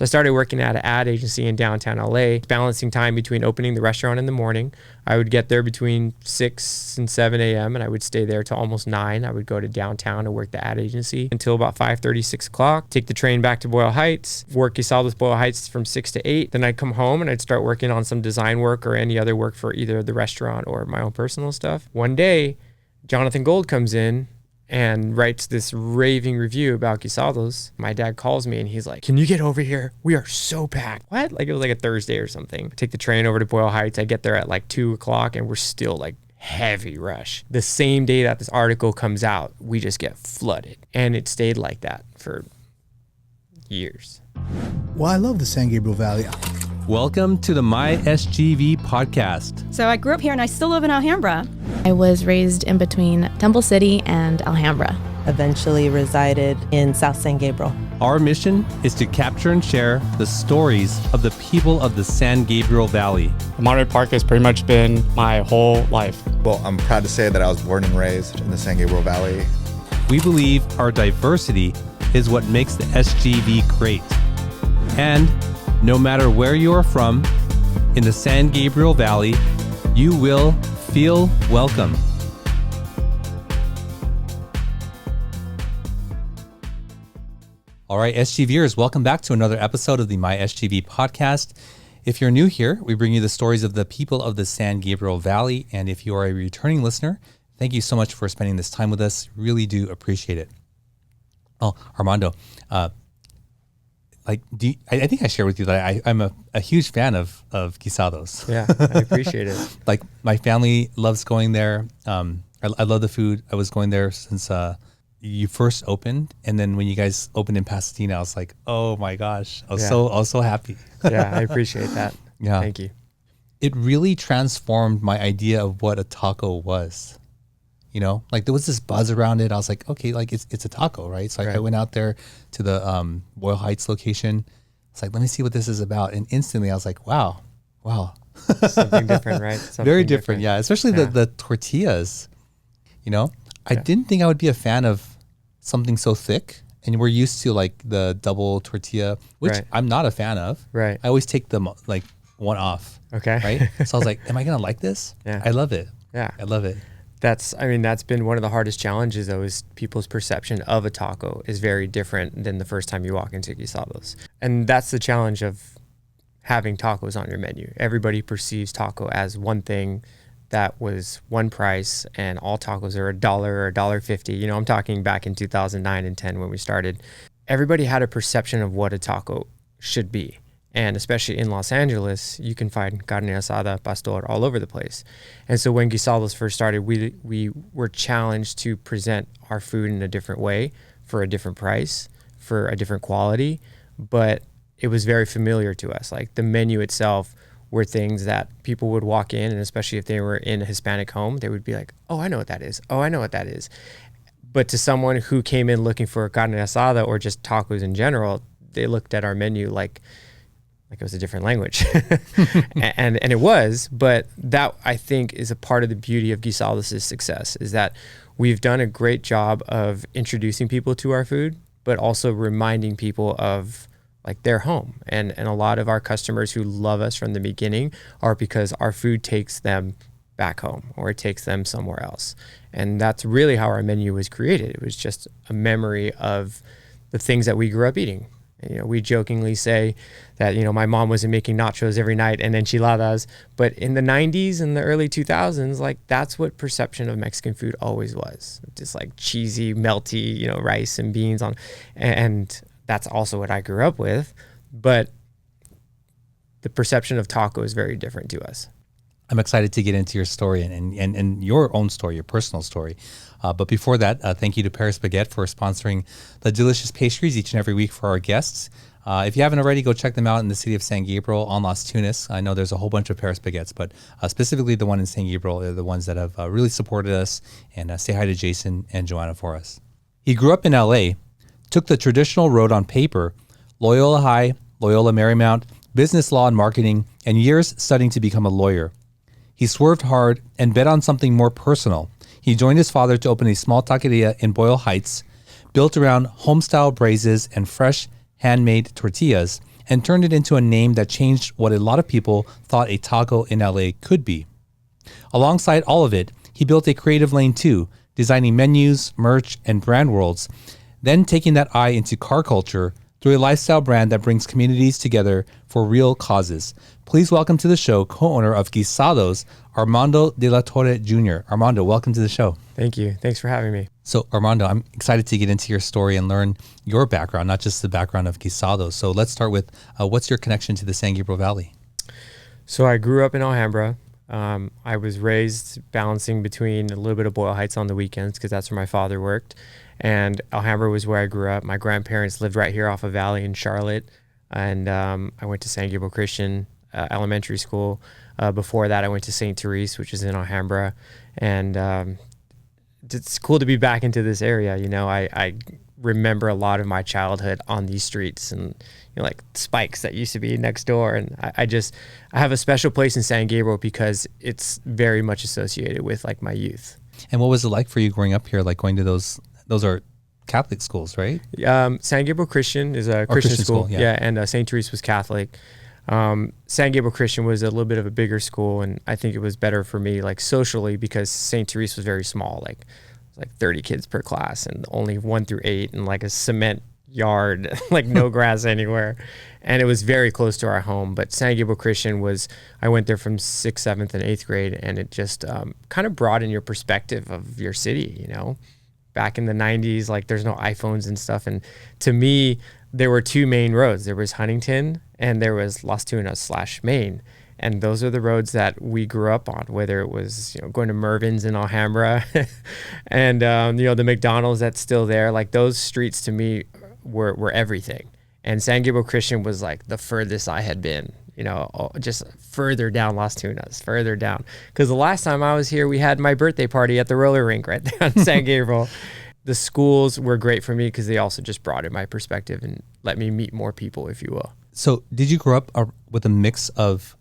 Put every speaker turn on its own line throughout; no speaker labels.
So I started working at an ad agency in downtown LA, balancing time between opening the restaurant in the morning. I would get there between 6 and 7 a.m. and I would stay there till almost 9. I would go to downtown to work the ad agency until about 5:30, 6 o'clock. Take the train back to Boyle Heights, work Guisados Boyle Heights from 6 to 8. Then I'd come home and I'd start working on some design work or any other work for either the restaurant or my own personal stuff. One day, Jonathan Gold comes in and writes this raving review about Guisados. My dad calls me and he's like, "Can you get over here? We are so packed." What? Like it was like a Thursday or something. Take the train over to Boyle Heights. I get there at like 2 o'clock and we're still like heavy rush. The same day that this article comes out, we just get flooded. And it stayed like that for years.
Well, I love the San Gabriel Valley.
Welcome to the My SGV podcast.
So I grew up here and I still live in Alhambra.
I was raised in between Temple City and Alhambra.
Eventually resided in South San Gabriel.
Our mission is to capture and share the stories of the people of the San Gabriel Valley.
Monterey Park has pretty much been my whole life.
Well, I'm proud to say that I was born and raised in the San Gabriel Valley.
We believe our diversity is what makes the SGV great. And no matter where you are from, in the San Gabriel Valley, you will feel welcome. All right, SGVers, welcome back to another episode of the My SGV podcast. If you're new here, we bring you the stories of the people of the San Gabriel Valley. And if you are a returning listener, thank you so much for spending this time with us. Really do appreciate it. Oh, Armando, I think I shared with you that I'm a huge fan of Guisados.
Yeah, I appreciate it.
Like my family loves going there. I love the food. I was going there since you first opened, and then when you guys opened in Pasadena, I was like, oh my gosh, I was so happy.
Yeah, I appreciate that.
Yeah,
thank you.
It really transformed my idea of what a taco was. You know, like there was this buzz around it. I was like, okay, like it's a taco, right? So I went out there to the Boyle Heights location. It's like, let me see what this is about. And instantly I was like, wow.
Something different, right? Something
very different. Yeah. Especially the tortillas, you know, I didn't think I would be a fan of something so thick. And we're used to like the double tortilla, which I'm not a fan of.
Right.
I always take them like one off.
Okay.
Right. So I was like, am I going to like this?
Yeah.
I love it.
Yeah.
I love it.
That's been one of the hardest challenges though, is people's perception of a taco is very different than the first time you walk into Guisados. And that's the challenge of having tacos on your menu. Everybody perceives taco as one thing that was one price, and all tacos are $1 or $1.50. You know, I'm talking back in 2009 and 10 when we started. Everybody had a perception of what a taco should be. And especially in Los Angeles, you can find carne asada, pastor all over the place. And so when Guisados first started, we were challenged to present our food in a different way, for a different price, for a different quality. But it was very familiar to us. Like the menu itself were things that people would walk in, and especially if they were in a Hispanic home, they would be like, oh, I know what that is. Oh, I know what that is. But to someone who came in looking for carne asada or just tacos in general, they looked at our menu like it was a different language. and it was, but that I think is a part of the beauty of Guisados' success, is that we've done a great job of introducing people to our food, but also reminding people of like their home. And a lot of our customers who love us from the beginning are because our food takes them back home or it takes them somewhere else. And that's really how our menu was created. It was just a memory of the things that we grew up eating. You know, we jokingly say that, you know, my mom wasn't making nachos every night and enchiladas, but in the 90s and the early 2000s, like that's what perception of Mexican food always was. Just like cheesy, melty, you know, rice and beans on, and that's also what I grew up with. But the perception of taco is very different to us.
I'm excited to get into your story and your own story, your personal story. But before that, thank you to Paris Baguette for sponsoring the delicious pastries each and every week for our guests. If you haven't already, go check them out in the city of San Gabriel on Las Tunas. I know there's a whole bunch of Paris Baguettes, but specifically the one in San Gabriel are the ones that have really supported us. And say hi to Jason and Joanna for us. He grew up in LA, took the traditional road on paper, Loyola High, Loyola Marymount, business law and marketing, and years studying to become a lawyer. He swerved hard and bet on something more personal. He joined his father to open a small taqueria in Boyle Heights, built around homestyle braises and fresh handmade tortillas, and turned it into a name that changed what a lot of people thought a taco in LA could be. Alongside all of it, he built a creative lane too, designing menus, merch, and brand worlds, then taking that eye into car culture through a lifestyle brand that brings communities together for real causes. Please welcome to the show co-owner of Guisados, Armando de la Torre Jr. Armando, welcome to the show.
Thank you. Thanks for having me.
So Armando, I'm excited to get into your story and learn your background, not just the background of Guisados. So let's start with what's your connection to the San Gabriel Valley?
So I grew up in Alhambra. I was raised balancing between a little bit of Boyle Heights on the weekends because that's where my father worked. And Alhambra was where I grew up. My grandparents lived right here off of Valley in Charlotte. And I went to San Gabriel Christian Elementary School. Before that, I went to St. Therese, which is in Alhambra. And it's cool to be back into this area. You know, I remember a lot of my childhood on these streets and, you know, like Spikes that used to be next door. And I have a special place in San Gabriel because it's very much associated with like my youth.
And what was it like for you growing up here, like going to those are Catholic schools, right?
San Gabriel Christian is a Christian school. Yeah. And St. Therese was Catholic. San Gabriel Christian was a little bit of a bigger school, and I think it was better for me like socially because St. Therese was very small, like 30 kids per class and only 1 through 8 and like a cement yard, like no grass anywhere. And it was very close to our home. But San Gabriel Christian I went there from 6th, 7th, and 8th grade, and it just kind of broadened your perspective of your city, you know? Back in the 90s, like there's no iPhones and stuff. And to me, there were 2 main roads. There was Huntington and there was Las Tunas/Main. And those are the roads that we grew up on, whether it was, you know, going to Mervin's in Alhambra and, you know, the McDonald's that's still there. Like those streets to me were everything. And San Gabriel Christian was like the furthest I had been, you know, just further down Las Tunas, further down. Because the last time I was here, we had my birthday party at the roller rink right there in San Gabriel. The schools were great for me because they also just broadened my perspective and let me meet more people, if you will.
So did you grow up with a mix of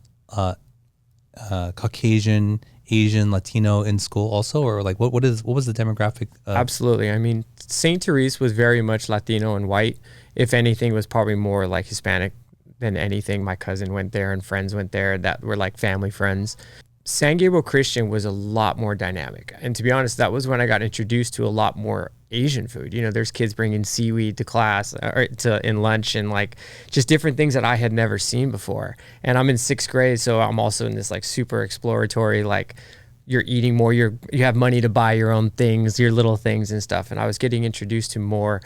Caucasian, Asian, Latino in school also, or like what was the demographic?
Absolutely. I mean, St. Therese was very much Latino and white. If anything, was probably more like Hispanic than anything. My cousin went there and friends went there that were like family friends. San Gabriel Christian was a lot more dynamic. And to be honest, that was when I got introduced to a lot more Asian food. You know, there's kids bringing seaweed to class or in lunch and like just different things that I had never seen before. And I'm in 6th grade, so I'm also in this like super exploratory, like you're eating more, you have money to buy your own things, your little things and stuff. And I was getting introduced to more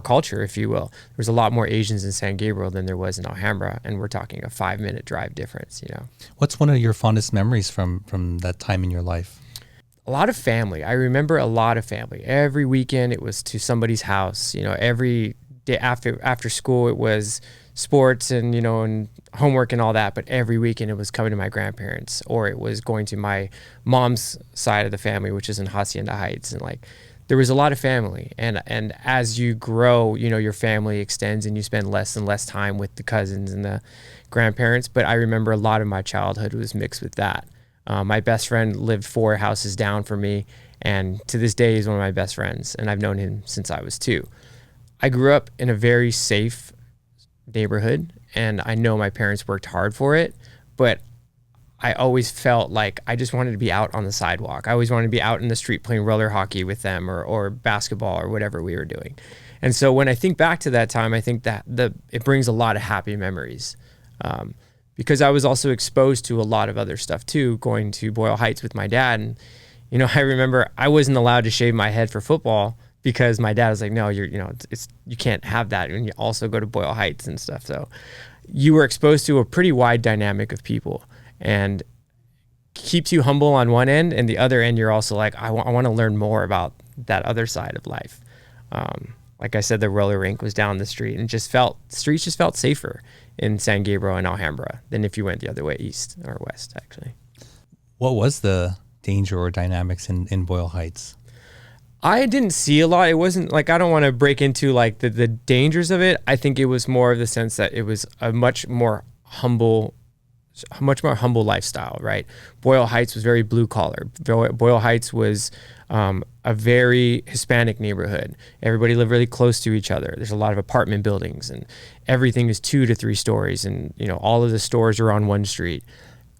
culture, if you will. There was a lot more Asians in San Gabriel than there was in Alhambra, and we're talking a 5-minute drive difference, you know.
What's one of your fondest memories from that time in your life?
A lot of family. I remember a lot of family. Every weekend it was to somebody's house. You know, every day after school it was sports and, you know, and homework and all that. But every weekend it was coming to my grandparents, or it was going to my mom's side of the family, which is in Hacienda Heights. And like, there was a lot of family. And as you grow, you know, your family extends and you spend less and less time with the cousins and the grandparents. But I remember a lot of my childhood was mixed with that. My best friend lived 4 houses down from me, and to this day he's one of my best friends, and I've known him since I was 2. I grew up in a very safe neighborhood, and I know my parents worked hard for it, but I always felt like I just wanted to be out on the sidewalk. I always wanted to be out in the street playing roller hockey with them or basketball or whatever we were doing. And so when I think back to that time, I think that it brings a lot of happy memories. Because I was also exposed to a lot of other stuff too, going to Boyle Heights with my dad. And, you know, I remember I wasn't allowed to shave my head for football because my dad was like, no, you can't have that. And you also go to Boyle Heights and stuff. So you were exposed to a pretty wide dynamic of people, and keeps you humble on one end, and the other end, you're also like, I want to learn more about that other side of life. Like I said, the roller rink was down the street, and streets just felt safer in San Gabriel and Alhambra than if you went the other way, east or west, actually.
What was the danger or dynamics in Boyle Heights?
I didn't see a lot. It wasn't like, I don't want to break into like the dangers of it. I think it was more of the sense that it was a much more humble much more humble lifestyle, right? Boyle Heights was very blue collar. Boyle Heights was a very Hispanic neighborhood. Everybody lived really close to each other. There's a lot of apartment buildings, and everything is 2 to 3 stories, and all of the stores are on one street.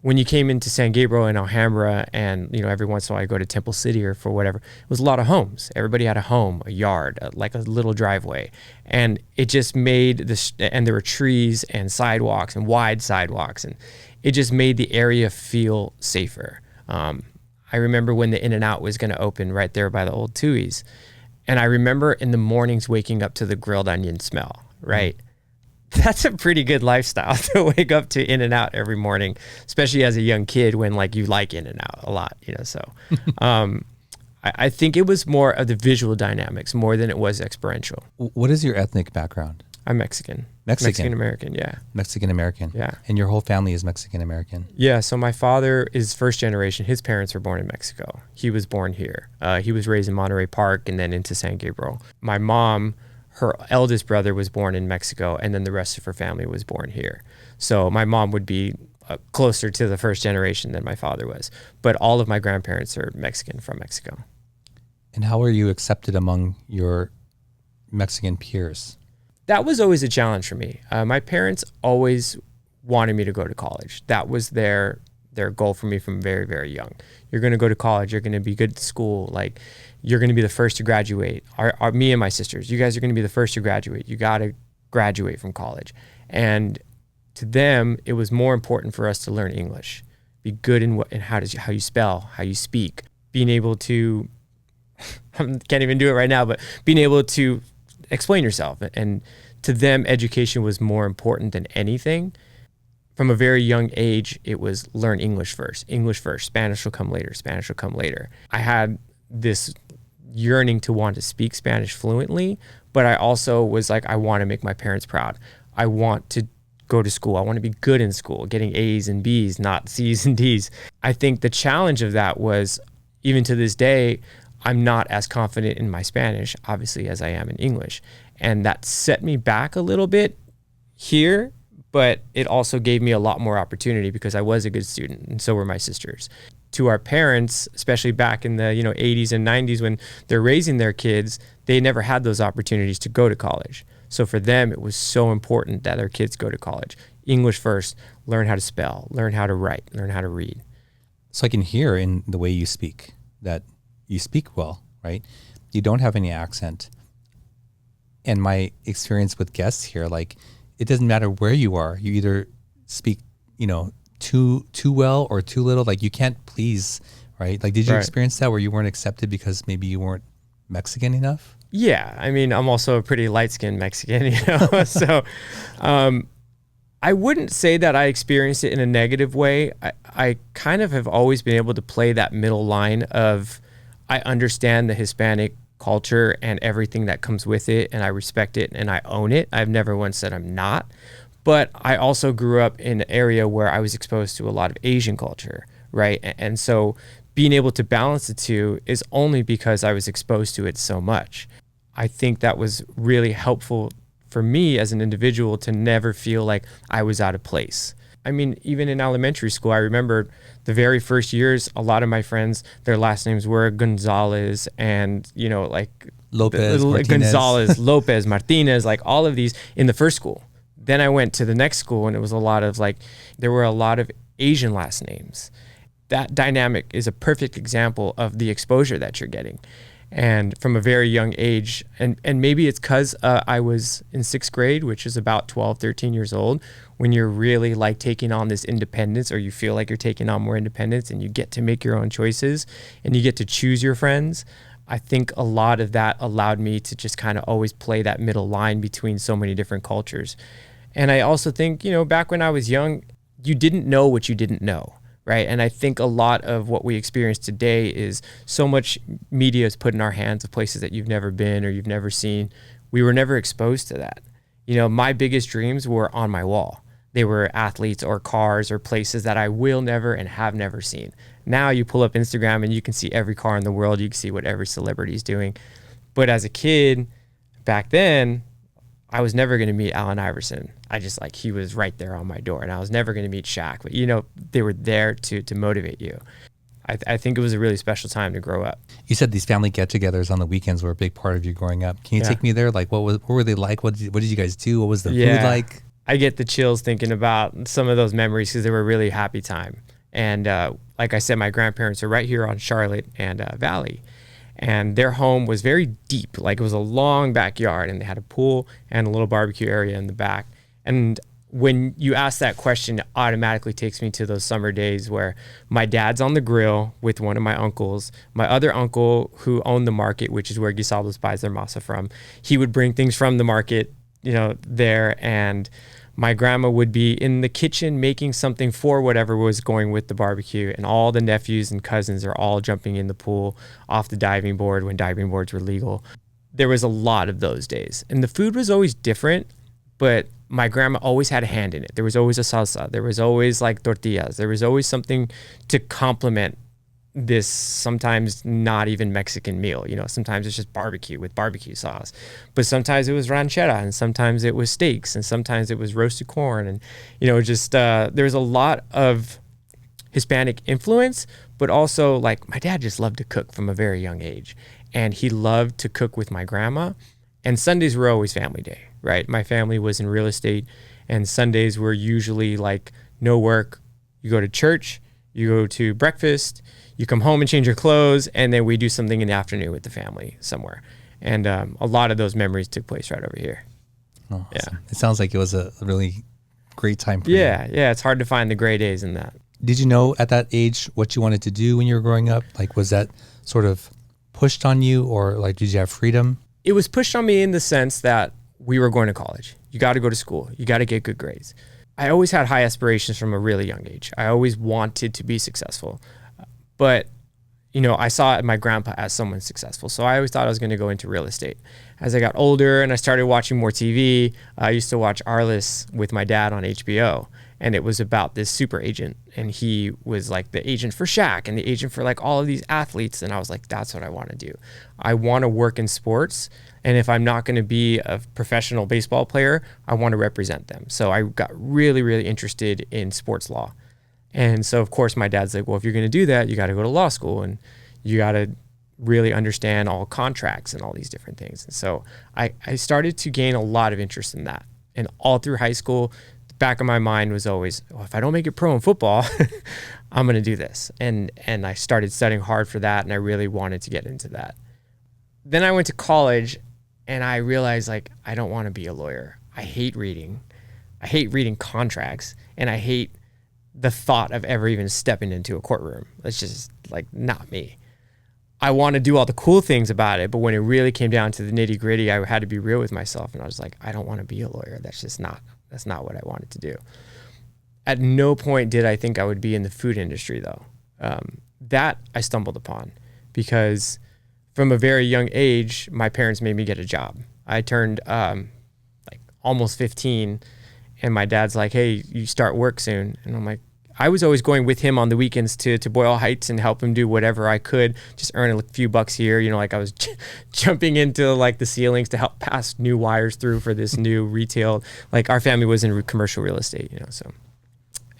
When you came into San Gabriel and Alhambra, and every once in a while I go to Temple City or for whatever, it was a lot of homes. Everybody had a home, a yard, like a little driveway, and it just made this. And there were trees and sidewalks and wide sidewalks, and it just made the area feel safer. I remember when the In-N-Out was going to open right there by the old Tui's, and I remember in the mornings waking up to the grilled onion smell. Right. That's a pretty good lifestyle to wake up to In-N-Out every morning, especially as a young kid when you like In-N-Out a lot, so I think it was more of the visual dynamics more than it was experiential.
What is your ethnic background?
I'm Mexican.
Mexican
American, yeah.
Mexican American.
Yeah.
And your whole family is Mexican American.
Yeah, so my father is first generation. His parents were born in Mexico. He was born here. He was raised in Monterey Park and then into San Gabriel. My mom, her eldest brother was born in Mexico, and then the rest of her family was born here. So my mom would be closer to the first generation than my father was. But all of my grandparents are Mexican from Mexico.
And how are you accepted among your Mexican peers?
That was always a challenge for me. My parents always wanted me to go to college. That was their goal for me from very, very young. You're going to go to college. You're going to be good at school. You're going to be the first to graduate. Me and my sisters, you guys are going to be the first to graduate. You got to graduate from college. And to them, it was more important for us to learn English, be good in how you spell, how you speak, being able to, I can't even do it right now, but being able to explain yourself. And to them, education was more important than anything. From a very young age, it was learn English first, Spanish will come later. I had this yearning to want to speak Spanish fluently, but I also was I want to make my parents proud. I want to go to school. I want to be good in school, getting A's and B's, not C's and D's. I think the challenge of that was, even to this day, I'm not as confident in my Spanish, obviously, as I am in English. And that set me back a little bit here, but it also gave me a lot more opportunity because I was a good student, and so were my sisters. To our parents, especially back in the 80s and 90s when they're raising their kids, they never had those opportunities to go to college. So for them, it was so important that their kids go to college. English first, learn how to spell, learn how to write, learn how to read.
So I can hear in the way you speak that you speak well, right? You don't have any accent. And my experience with guests here, it doesn't matter where you are. You either speak, too well or too little. You can't please, right? Did you experience that where you weren't accepted because maybe you weren't Mexican enough?
Yeah, I mean, I'm also a pretty light-skinned Mexican, so I wouldn't say that I experienced it in a negative way. I kind of have always been able to play that middle line of, I understand the Hispanic culture and everything that comes with it, and I respect it and I own it. I've never once said I'm not. But I also grew up in an area where I was exposed to a lot of Asian culture, right? And so being able to balance the two is only because I was exposed to it so much. I think that was really helpful for me as an individual to never feel like I was out of place. I mean, even in elementary school, I remember the very first years, a lot of my friends, their last names were Gonzalez and,
Lopez, Martinez.
Gonzalez, Lopez, Martinez, all of these in the first school. Then I went to the next school and it was a lot of there were a lot of Asian last names. That dynamic is a perfect example of the exposure that you're getting. And from a very young age, and maybe it's because I was in 6th grade, which is about 12, 13 years old, when you're really taking on this independence, or you feel like you're taking on more independence and you get to make your own choices and you get to choose your friends. I think a lot of that allowed me to just kind of always play that middle line between so many different cultures. And I also think, back when I was young, you didn't know what you didn't know, right? And I think a lot of what we experience today is so much media is put in our hands of places that you've never been or you've never seen. We were never exposed to that. My biggest dreams were on my wall. They were athletes or cars or places that I will never and have never seen. Now you pull up Instagram and you can see every car in the world. You can see what every celebrity is doing. But as a kid, back then, I was never going to meet Allen Iverson. I just like, he was right there on my door, and I was never going to meet Shaq, but you know, they were there to motivate you. I think it was a really special time to grow up.
You said these family get-togethers on the weekends were a big part of you growing up. Can you take me there? Like, what were they like? What did you guys do? What was the food like?
I get the chills thinking about some of those memories because they were a really happy time. And like I said, my grandparents are right here on Charlotte and Valley. And their home was very deep. Like, it was a long backyard, and they had a pool and a little barbecue area in the back. And when you ask that question, it automatically takes me to those summer days where my dad's on the grill with one of my uncles. My other uncle, who owned the market, which is where Guisados buys their masa from, he would bring things from the market, you know, there. And my grandma would be in the kitchen making something for whatever was going with the barbecue. And all the nephews and cousins are all jumping in the pool off the diving board when diving boards were legal. There was a lot of those days. And the food was always different, but my grandma always had a hand in it. There was always a salsa. There was always like tortillas. There was always something to complement this sometimes not even Mexican meal. You know, sometimes it's just barbecue with barbecue sauce, but sometimes it was ranchera, and sometimes it was steaks, and sometimes it was roasted corn. And, you know, just there's a lot of Hispanic influence, but also like my dad just loved to cook from a very young age, and he loved to cook with my grandma. And Sundays were always family day, right? My family was in real estate, and Sundays were usually like no work. You go to church, you go to breakfast, you come home and change your clothes, and then we do something in the afternoon with the family somewhere. And a lot of those memories took place right over here.
Oh, awesome. It sounds like it was a really great time for
you.
you.
Yeah, it's hard to find the gray days in that.
Did you know at that age what you wanted to do when you were growing up? Like, was that sort of pushed on you, or like, did you have freedom?
It was pushed on me in the sense that we were going to college. You got to go to school. You got to get good grades. I always had high aspirations from a really young age. I always wanted to be successful. But, you know, I saw my grandpa as someone successful. So I always thought I was going to go into real estate. As I got older and I started watching more TV, I used to watch Arliss with my dad on HBO. And it was about this super agent. And he was like the agent for Shaq and the agent for like all of these athletes. And I was like, that's what I want to do. I want to work in sports. And if I'm not going to be a professional baseball player, I want to represent them. So I got really, really interested in sports law. And so, of course, my dad's like, well, if you're going to do that, you got to go to law school and you got to really understand all contracts and all these different things. And so I started to gain a lot of interest in that. And all through high school, the back of my mind was always, well, if I don't make it pro in football, I'm going to do this. And I started studying hard for that, and I really wanted to get into that. Then I went to college, and I realized, like, I don't want to be a lawyer. I hate reading. I hate reading contracts, and I hate the thought of ever even stepping into a courtroom. That's just like not me. I want to do all the cool things about it, but when it really came down to the nitty gritty, I had to be real with myself. And I was like, I don't want to be a lawyer. That's not what I wanted to do. At no point did I think I would be in the food industry though. That I stumbled upon because from a very young age, my parents made me get a job. I turned like almost 15, and my dad's like, hey, you start work soon. And I'm like, I was always going with him on the weekends to Boyle Heights and help him do whatever I could, just earn a few bucks here. You know, like I was jumping into like the ceilings to help pass new wires through for this new retail. Like our family was in commercial real estate, you know, so.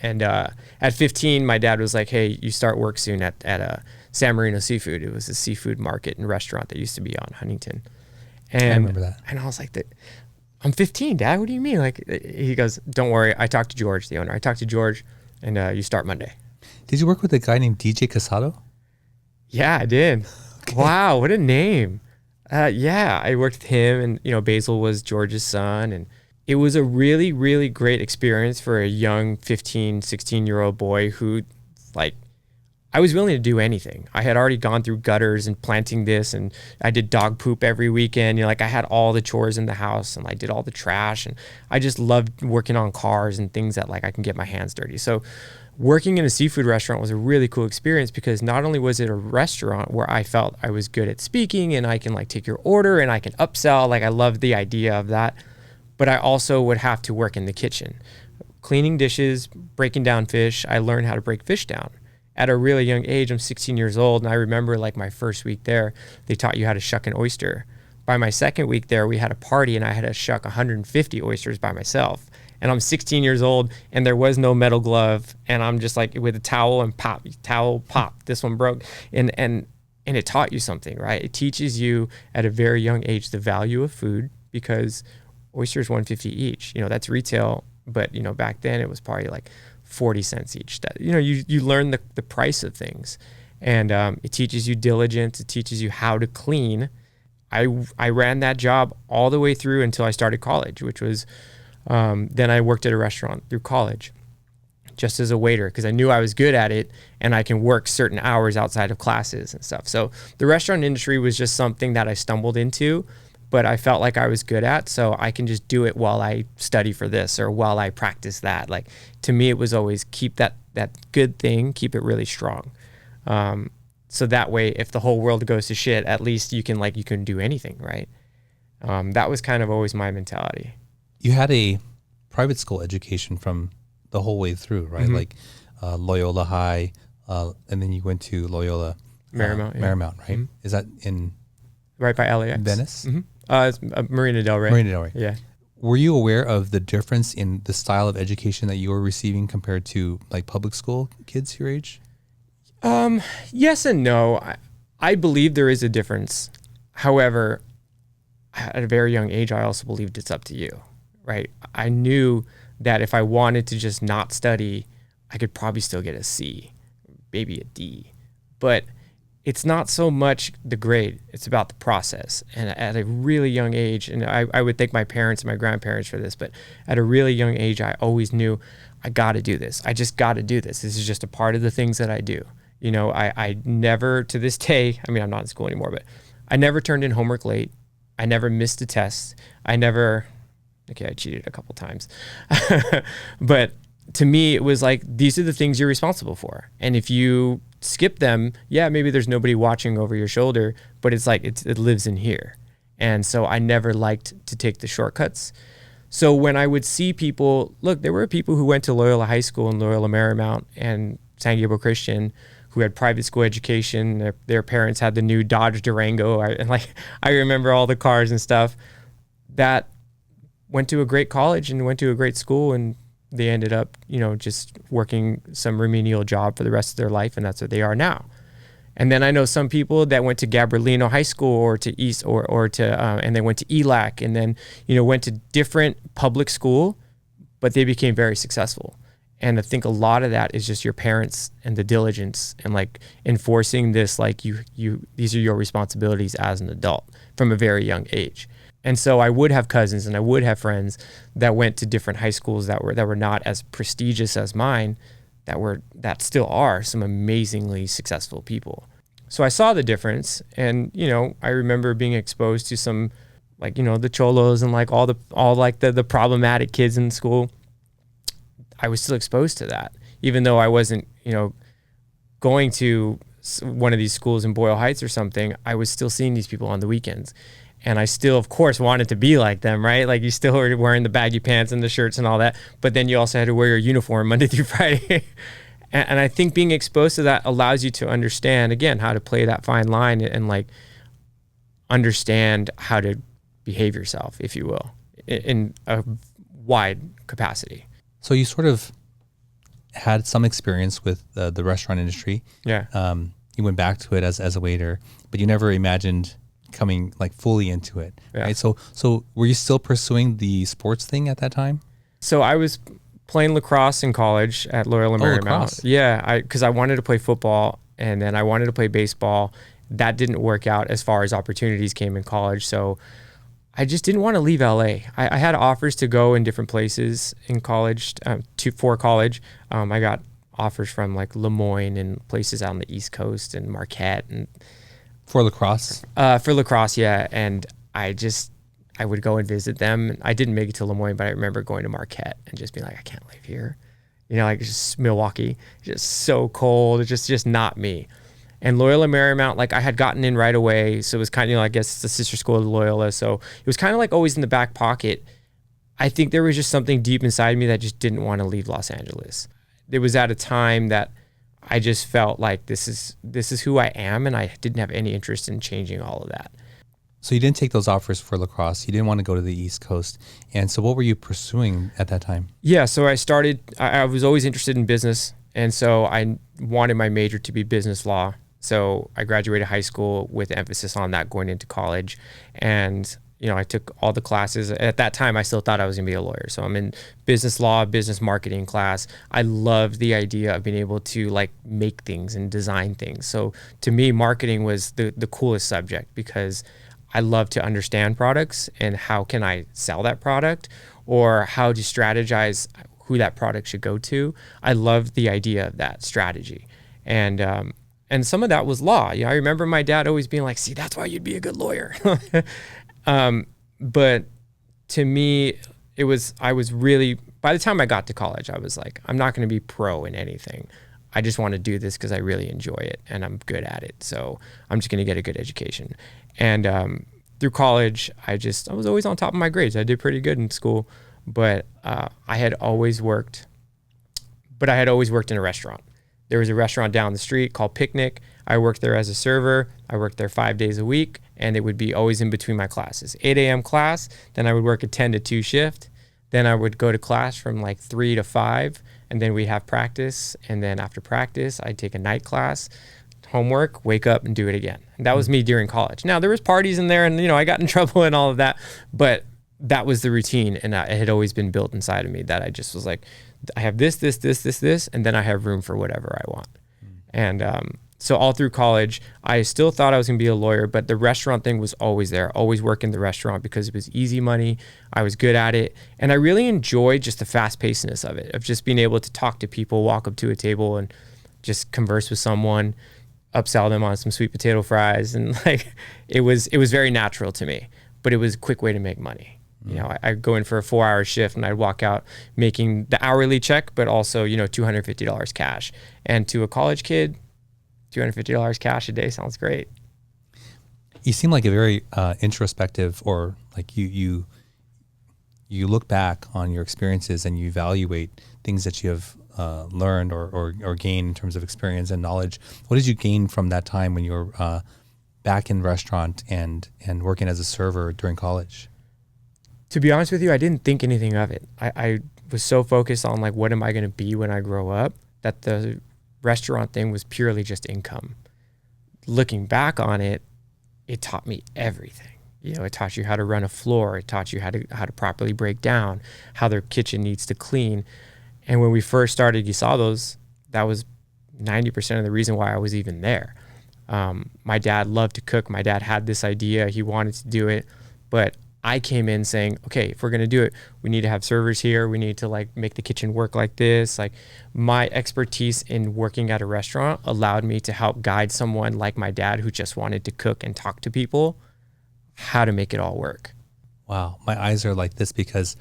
And at 15, my dad was like, hey, you start work soon at San Marino Seafood. It was a seafood market and restaurant that used to be on Huntington. And
I remember that.
And I was like, I'm 15, Dad. What do you mean? Like, he goes, don't worry. I talked to George, the owner. I talked to George, and you start Monday.
Did you work with a guy named DJ Casado?
Yeah, I did. Okay. Wow, what a name. Yeah, I worked with him, and, you know, Basil was George's son, and it was a really, really great experience for a young 15, 16-year-old boy who, like, I was willing to do anything. I had already gone through gutters and planting this, and I did dog poop every weekend. You know, like I had all the chores in the house, and I did all the trash, and I just loved working on cars and things that like I can get my hands dirty. So working in a seafood restaurant was a really cool experience because not only was it a restaurant where I felt I was good at speaking and I can like take your order and I can upsell, like I loved the idea of that, but I also would have to work in the kitchen, cleaning dishes, breaking down fish. I learned how to break fish down. At a really young age, I'm 16 years old, and I remember like my first week there, they taught you how to shuck an oyster. By my second week there, we had a party, and I had to shuck 150 oysters by myself. and I'm 16 years old, and there was no metal glove, and I'm just like with a towel and pop, this one broke, and it taught you something, right? It teaches you at a very young age the value of food, because oysters $1.50 each, that's retail, but back then it was probably like 40 cents each. That you learn the price of things, and it teaches you diligence. It teaches you how to clean. I ran that job all the way through until I started college, which was then I worked at a restaurant through college, just as a waiter, because I knew I was good at it and I can work certain hours outside of classes and stuff. So the restaurant industry was just something that I stumbled into, but I felt like I was good at, so I can just do it while I study for this or while I practice that. Like, to me, it was always keep that good thing, keep it really strong. So that way, if the whole world goes to shit, at least you can do anything, right? That was kind of always my mentality.
You had a private school education from the whole way through, right? Like Loyola High, and then you went to Loyola
Marymount,
Marymount, right? Is that in
right by LAX?
Venice?
It's Marina Del Rey.
Marina Del Rey.
Yeah.
Were you aware of the difference in the style of education that you were receiving compared to like public school kids your age?
Yes and no. I believe there is a difference. However, at a very young age, I also believed it's up to you, right? I knew that if I wanted to just not study, I could probably still get a C, maybe a D. But it's not so much the grade, it's about the process. And at a really young age, and I would thank my parents and my grandparents for this, but at a really young age, I always knew I got to do this. I just got to do this. This is just a part of the things that I do. I never, to this day, I'm not in school anymore, but I never turned in homework late. I never missed a test. I cheated a couple times. But to me, it was like, these are the things you're responsible for. And if you skip them, maybe there's nobody watching over your shoulder, but it's like, it lives in here. And so I never liked to take the shortcuts. So when I would see people, look, there were people who went to Loyola High School and Loyola Marymount and San Gabriel Christian who had private school education. Their parents had the new Dodge Durango. I remember all the cars and stuff, that went to a great college and went to a great school, and they ended up, just working some remedial job for the rest of their life, and that's what they are now. And then I know some people that went to Gabrielino High School or to East or to and they went to ELAC, and then went to different public school, but they became very successful. And I think a lot of that is just your parents and the diligence and like enforcing this, like these are your responsibilities as an adult from a very young age. And so I would have cousins and I would have friends that went to different high schools that were not as prestigious as mine, that still are some amazingly successful people. So I saw the difference, and I remember being exposed to some, like, the cholos and like all the problematic kids in school. I was still exposed to that, even though I wasn't, going to one of these schools in Boyle Heights or something. I was still seeing these people on the weekends. And I still, of course, wanted to be like them, right? Like, you still were wearing the baggy pants and the shirts and all that, but then you also had to wear your uniform Monday through Friday. And I think being exposed to that allows you to understand, again, how to play that fine line and like understand how to behave yourself, if you will, in a wide capacity.
So you sort of had some experience with the restaurant industry.
Yeah.
You went back to it as a waiter, but you never imagined coming like fully into it.
Yeah.
Right. So were you still pursuing the sports thing at that time?
So I was playing lacrosse in college at Loyola Marymount.
Lacrosse.
Yeah, because I wanted to play football, and then I wanted to play baseball. That didn't work out as far as opportunities came in college. So I just didn't want to leave LA. I had offers to go in different places in college, for college. I got offers from like Lemoyne and places out on the East Coast and Marquette and
for lacrosse.
For lacrosse, yeah. And I would go and visit them. I didn't make it to Lemoyne, but I remember going to Marquette and just being like, I can't live here. Like just Milwaukee, just so cold. It's just not me. And Loyola Marymount, like I had gotten in right away. So it was kind of, I guess it's the sister school of Loyola. So it was kind of like always in the back pocket. I think there was just something deep inside me that just didn't want to leave Los Angeles. It was at a time that I just felt like this is who I am, and I didn't have any interest in changing all of that.
So you didn't take those offers for lacrosse. You didn't want to go to the East Coast. And so what were you pursuing at that time?
Yeah, so I was always interested in business. And so I wanted my major to be business law. So I graduated high school with emphasis on that going into college. And, I took all the classes. At that time, I still thought I was going to be a lawyer. So I'm in business law, business marketing class. I loved the idea of being able to like make things and design things. So to me, marketing was the coolest subject because I love to understand products and how can I sell that product or how to strategize who that product should go to. I loved the idea of that strategy. And some of that was law. I remember my dad always being like, see, that's why you'd be a good lawyer. But to me, I was really, by the time I got to college, I was like, I'm not going to be pro in anything. I just want to do this because I really enjoy it and I'm good at it. So I'm just going to get a good education. And through college, I was always on top of my grades. I did pretty good in school, but I had always worked in a restaurant. There was a restaurant down the street called Picnic. I worked there as a server. I worked there 5 days a week, and it would be always in between my classes. 8 a.m. class, then I would work a 10 to 2 shift. Then I would go to class from like 3 to 5, and then we'd have practice. And then after practice, I'd take a night class, homework, wake up, and do it again. And that was me during college. Now, there was parties in there, and I got in trouble and all of that, but that was the routine, and it had always been built inside of me that I just was like, I have this, and then I have room for whatever I want. And so all through college, I still thought I was going to be a lawyer, but the restaurant thing was always there, always work in the restaurant because it was easy money. I was good at it. And I really enjoyed just the fast pacedness of it, of just being able to talk to people, walk up to a table and just converse with someone, upsell them on some sweet potato fries. And like, it was very natural to me, but it was a quick way to make money. I'd go in for a 4-hour shift and I'd walk out making the hourly check, but also, $250 cash. And to a college kid, $250 cash a day sounds great.
You seem like a very introspective, or like you look back on your experiences and you evaluate things that you have learned or gained in terms of experience and knowledge. What did you gain from that time when you were back in the restaurant and working as a server during college?
To be honest with you, I didn't think anything of it. I was so focused on like, what am I going to be when I grow up, that the restaurant thing was purely just income. Looking back on it, it taught me everything. It taught you how to run a floor. It taught you how to properly break down, how their kitchen needs to clean. And when we first started Guisados, that was 90% of the reason why I was even there. My dad loved to cook. My dad had this idea. He wanted to do it, but I came in saying, okay, if we're going to do it, we need to have servers here. We need to like make the kitchen work like this. Like, my expertise in working at a restaurant allowed me to help guide someone like my dad who just wanted to cook and talk to people how to make it all work.
Wow. My eyes are like this because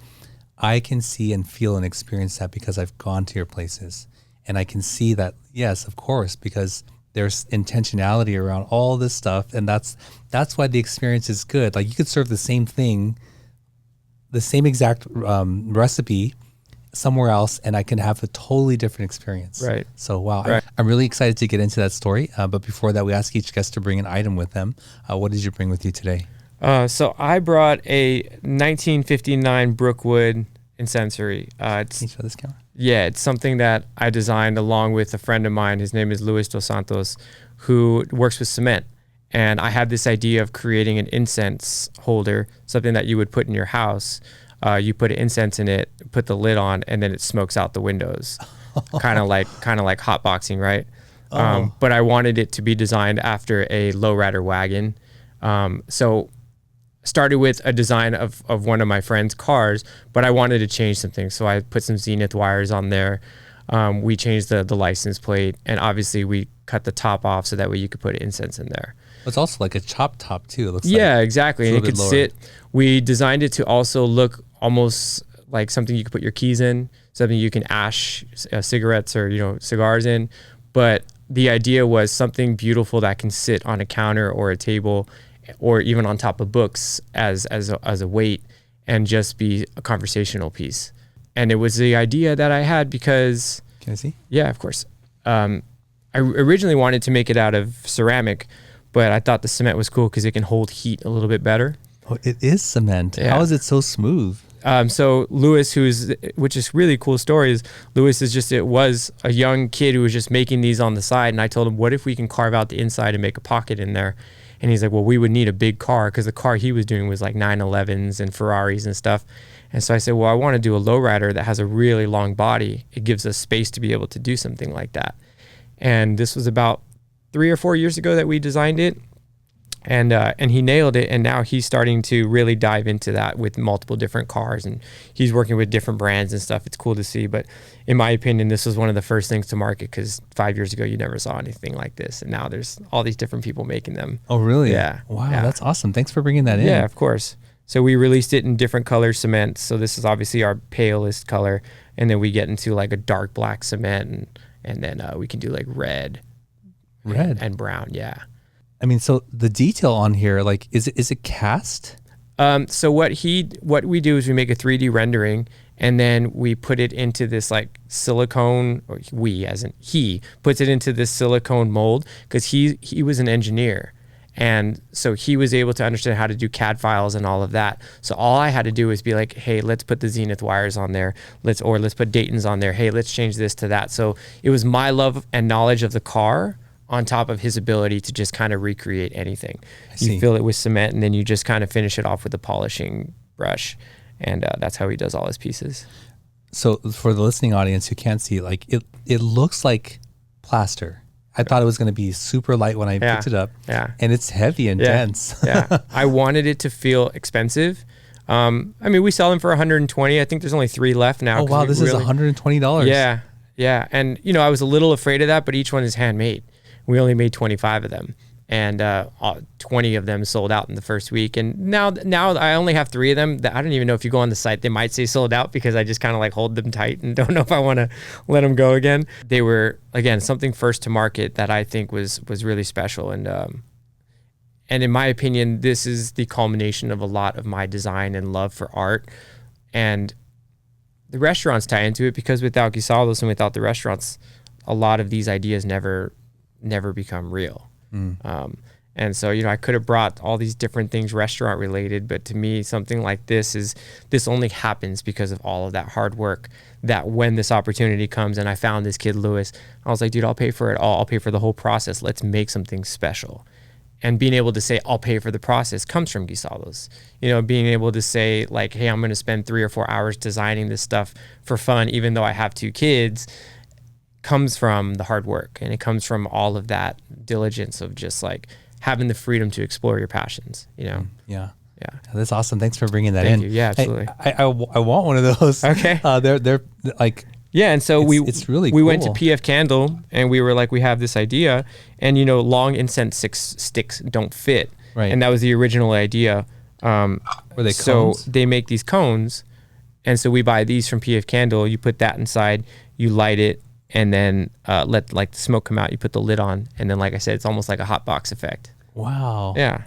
I can see and feel and experience that because I've gone to your places, and I can see that, yes, of course, because there's intentionality around all this stuff, and that's why the experience is good. Like, you could serve the same thing, the same exact recipe somewhere else, and I can have a totally different experience. Right. So, wow. Right. I'm really excited to get into that story. But before that, we ask each guest to bring an item with them. What did you bring with you today?
So I brought a 1959 Brookwood incensory.
Can you show this camera?
Yeah, it's something that I designed along with a friend of mine. His name is Luis Dos Santos, who works with cement. And I had this idea of creating an incense holder, something that you would put in your house. You put incense in it, put the lid on, and then it smokes out the windows. kind of like hotboxing, right? But I wanted it to be designed after a lowrider wagon. So started with a design of one of my friend's cars, but I wanted to change some things. So I put some Zenith wires on there. We changed the license plate, and obviously we cut the top off so that way you could put incense in there.
It's also like a chop top too. It looks
like exactly. And it could sit. We designed it to also look almost like something you could put your keys in, something you can ash cigarettes or cigars in. But the idea was something beautiful that can sit on a counter or a table, or even on top of books as a weight, and just be a conversational piece. And it was the idea that I had because...
Can I see?
Yeah, of course. I originally wanted to make it out of ceramic, but I thought the cement was cool because it can hold heat a little bit better.
Oh, it is cement.
Yeah.
How is it so smooth?
So Lewis, which is really cool story, is Lewis was a young kid who was just making these on the side. And I told him, what if we can carve out the inside and make a pocket in there? And he's like, well, we would need a big car, because the car he was doing was like 911s and Ferraris and stuff. And so I said, well, I want to do a lowrider that has a really long body. It gives us space to be able to do something like that. And this was about 3 or 4 years ago that we designed it. And he nailed it, and now he's starting to really dive into that with multiple different cars, and he's working with different brands and stuff. It's cool to see, but in my opinion, this was one of the first things to market, because 5 years ago you never saw anything like this, and now there's all these different people making them.
Oh, really?
Yeah.
Wow,
yeah.
That's awesome. Thanks for bringing that in.
Yeah, of course. So we released it in different color cements. So this is obviously our palest color, and then we get into like a dark black cement, and then we can do like red and brown. Yeah.
I mean, so the detail on here, like, is it cast?
So what we do is we make a 3D rendering, and then we put it into this like silicone, or he puts it into this silicone mold, because he was an engineer. And so he was able to understand how to do CAD files and all of that. So all I had to do was be like, hey, let's put the Zenith wires on there. Let's put Dayton's on there. Hey, let's change this to that. So it was my love and knowledge of the car on top of his ability to just kind of recreate anything. You fill it with cement, and then you just kind of finish it off with a polishing brush. And that's how he does all his pieces.
So for the listening audience who can't see, like it looks like plaster. I thought it was going to be super light when I picked it up.
Yeah.
And it's heavy and dense.
Yeah. I wanted it to feel expensive. I mean, we sell them for $120. I think there's only 3 left now.
Oh, wow. This is $120.
Yeah. Yeah. And, I was a little afraid of that, but each one is handmade. We only made 25 of them, and 20 of them sold out in the first week. And now I only have 3 of them. I don't even know if you go on the site, they might say sold out, because I just kind of like hold them tight and don't know if I want to let them go again. They were, again, something first to market that I think was really special. And in my opinion, this is the culmination of a lot of my design and love for art. And the restaurants tie into it, because without Guisados and without the restaurants, a lot of these ideas never become real. And so, I could have brought all these different things restaurant related, but to me, something like this only happens because of all of that hard work, that when this opportunity comes, and I found this kid, Lewis, I was like, dude, I'll pay for it all. I'll pay for the whole process. Let's make something special. And being able to say, I'll pay for the process, comes from Guisados. Being able to say like, hey, I'm going to spend 3 or 4 hours designing this stuff for fun, even though I have 2 kids, comes from the hard work, and it comes from all of that diligence of just like having the freedom to explore your passions.
Yeah, that's awesome. Thanks for bringing that in.
Thank you. Yeah, absolutely.
I want one of those.
Okay.
They're like,
yeah, and so
it's really
we
cool.
went to PF Candle, and we were like, we have this idea, and long incense sticks don't fit,
right?
And that was the original idea.
Were they cones?
So they make these cones, and so we buy these from PF Candle. You put that inside, you light it, and then let like the smoke come out. You put the lid on, and then, like I said, it's almost like a hot box effect.
Wow.
Yeah.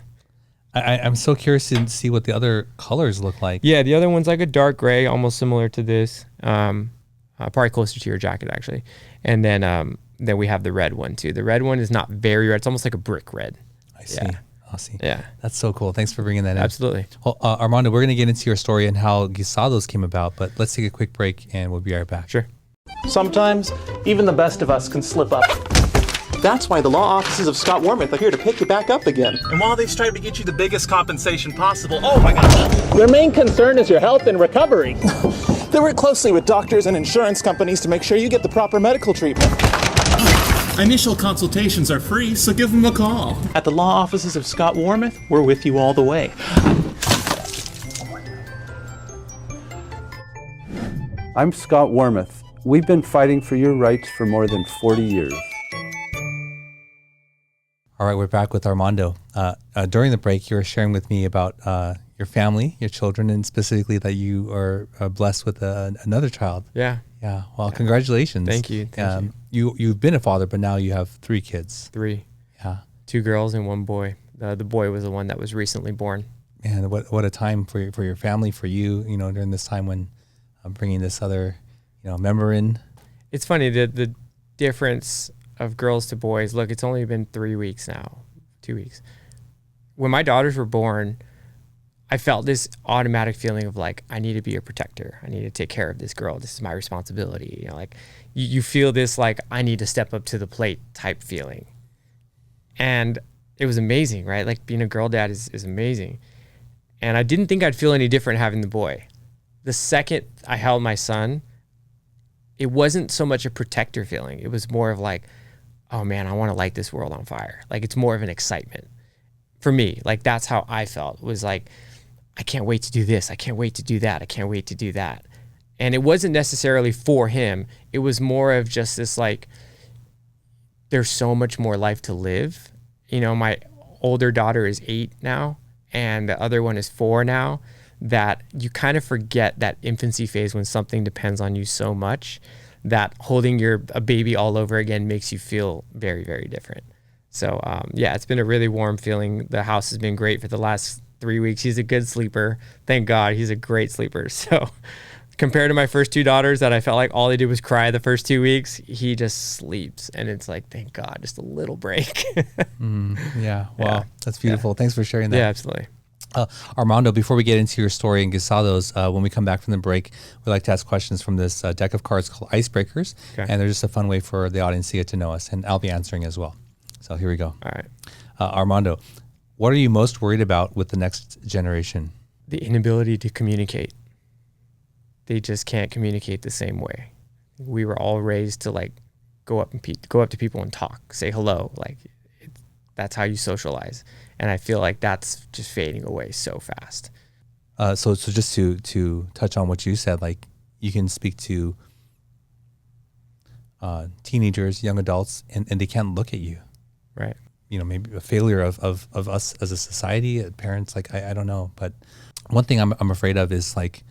I'm so curious to see what the other colors look like.
Yeah, the other one's like a dark gray, almost similar to this. Probably closer to your jacket, actually. And then we have the red one too. The red one is not very red. It's almost like a brick red.
I see.
Yeah.
I see.
Yeah.
That's so cool. Thanks for bringing that in.
Absolutely.
Well, Armando, we're going to get into your story and how Guisados came about, but let's take a quick break and we'll be right back.
Sure.
Sometimes, even the best of us can slip up. That's why the law offices of Scott Wormuth are here to pick you back up again.
And while they strive to get you the biggest compensation possible, oh my gosh!
Their main concern is your health and recovery. They work closely with doctors and insurance companies to make sure you get the proper medical treatment.
Initial consultations are free, so give them a call.
At the law offices of Scott Wormuth, we're with you all the way.
I'm Scott Wormuth. We've been fighting for your rights for more than 40 years.
All right, we're back with Armando. During the break, you were sharing with me about your family, your children, and specifically that you are blessed with another child.
Yeah.
Yeah. Well, congratulations.
Thank you. Thank you.
You've been a father, but now you have 3 kids.
3.
Yeah.
2 girls and 1 boy. The boy was the one that was recently born.
Man, what a time for your family, for you, during this time when bringing this other, member in.
It's funny, the difference of girls to boys. Look, it's only been 3 weeks now, 2 weeks. When my daughters were born, I felt this automatic feeling of like, I need to be a protector. I need to take care of this girl. This is my responsibility. You know, like you feel this, like, I need to step up to the plate type feeling. And it was amazing, right? Like being a girl dad is amazing. And I didn't think I'd feel any different having the boy. The second I held my son, it wasn't so much a protector feeling. It was more of like, oh man, I want to light this world on fire. Like it's more of an excitement for me. Like that's how I felt. It was like, I can't wait to do this. I can't wait to do that. I can't wait to do that. And it wasn't necessarily for him. It was more of just this like, there's so much more life to live. You know, my older daughter is 8 now, and the other one is 4 now, that you kind of forget that infancy phase when something depends on you so much that holding a baby all over again makes you feel very, very different. So yeah, it's been a really warm feeling. The house has been great for the last 3 weeks. He's a good sleeper. Thank God, he's a great sleeper. So compared to my first 2 daughters that I felt like all they did was cry the first 2 weeks, he just sleeps. And it's like, thank God, just a little break.
Yeah. Wow. That's beautiful. Thanks for sharing that.
Yeah, absolutely.
Armando, before we get into your story in Guisados, when we come back from the break, we like to ask questions from this deck of cards called Icebreakers. Okay. And they're just a fun way for the audience to get to know us. And I'll be answering as well. So here we go.
All right.
Armando, what are you most worried about with the next generation?
The inability to communicate. They just can't communicate the same way. We were all raised to like go up to people and talk, say hello. Like that's how you socialize. And I feel like that's just fading away so fast.
So just to touch on what you said, like you can speak to teenagers, young adults, and they can't look at you.
Right.
You know, maybe a failure of us as a society, parents, like, I don't know. But one thing I'm afraid of is like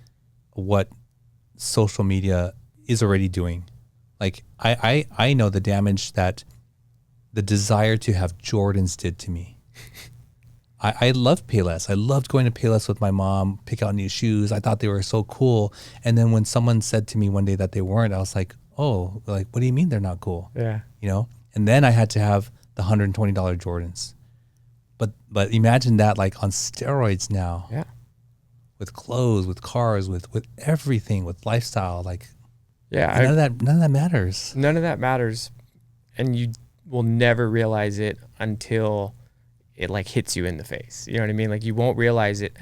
what social media is already doing. Like I know the damage that the desire to have Jordans did to me. I loved Payless. I loved going to Payless with my mom, pick out new shoes. I thought they were so cool. And then when someone said to me one day that they weren't, I was like, oh, like, what do you mean they're not cool?
Yeah.
You know? And then I had to have the $120 Jordans. But imagine that like on steroids now.
Yeah.
With clothes, with cars, with everything, with lifestyle. Like,
yeah,
none of that matters.
None of that matters. And you will never realize it until it like hits you in the face. You know what I mean? Like you won't realize it.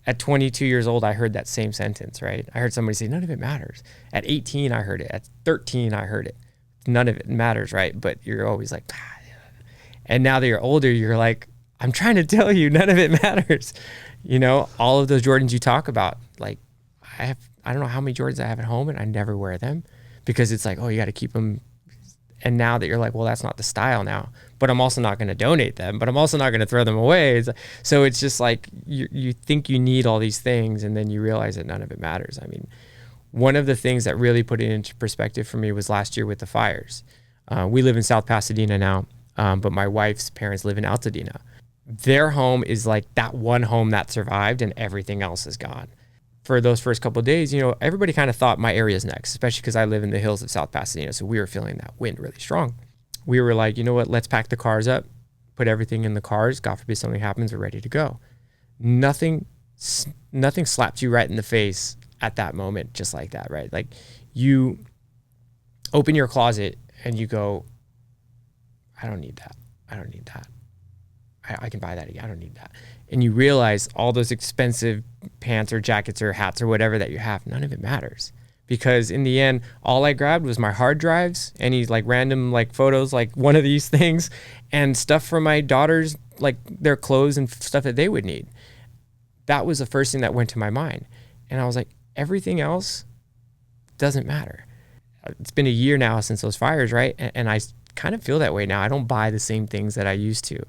At 22 years old, I heard that same sentence, right? I heard somebody say, none of it matters. At 18, I heard it. At 13, I heard it. None of it matters, right? But you're always like, ah. And now that you're older, you're like, I'm trying to tell you, none of it matters. You know, all of those Jordans you talk about, like I don't know how many Jordans I have at home and I never wear them because it's like, oh, you got to keep them. And now that you're like, well, that's not the style now, but I'm also not going to donate them, but I'm also not going to throw them away. So it's just like you think you need all these things and then you realize that none of it matters. I mean, one of the things that really put it into perspective for me was last year with the fires. We live in South Pasadena now, but my wife's parents live in Altadena. Their home is like that one home that survived and everything else is gone. For those first couple of days, you know, everybody kind of thought my area's next, especially because I live in the hills of South Pasadena. So we were feeling that wind really strong. We were like, you know what, let's pack the cars up, put everything in the cars. God forbid something happens, we're ready to go. Nothing slapped you right in the face at that moment, just like that, right? Like you open your closet and you go, I don't need that. I don't need that. I can buy that again. I don't need that. And you realize all those expensive pants or jackets or hats or whatever that you have, none of it matters. Because in the end, all I grabbed was my hard drives, any like random like photos, like one of these things, and stuff from my daughters, like their clothes and stuff that they would need. That was the first thing that went to my mind. And I was like, everything else doesn't matter. It's been a year now since those fires, right? And I kind of feel that way now. I don't buy the same things that I used to.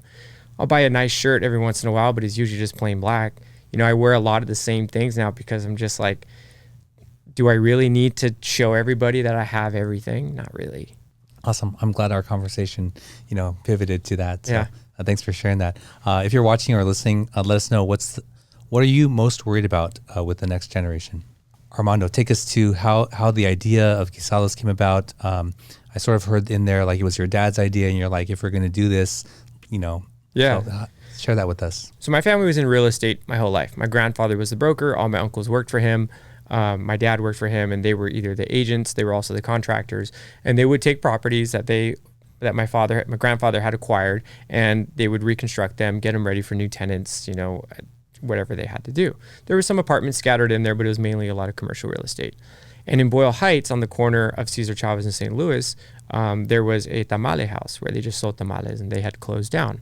I'll buy a nice shirt every once in a while, but it's usually just plain black. You know, I wear a lot of the same things now because I'm just like, do I really need to show everybody that I have everything? Not really.
Awesome. I'm glad our conversation, you know, pivoted to that. So,
yeah.
Thanks for sharing that. If you're watching or listening, let us know what are you most worried about with the next generation? Armando, take us to how the idea of Guisados came about. I sort of heard in there like it was your dad's idea, and you're like, if we're going to do this, you know,
Yeah.
So, share that with us.
So my family was in real estate my whole life. My grandfather was the broker. All my uncles worked for him. My dad worked for him, and they were either the agents, they were also the contractors, and they would take properties that my grandfather had acquired, and they would reconstruct them, get them ready for new tenants, whatever they had to do. There were some apartments scattered in there, but it was mainly a lot of commercial real estate. And in Boyle Heights, on the corner of Cesar Chavez and St. Louis, there was a tamale house where they just sold tamales, and they had closed down.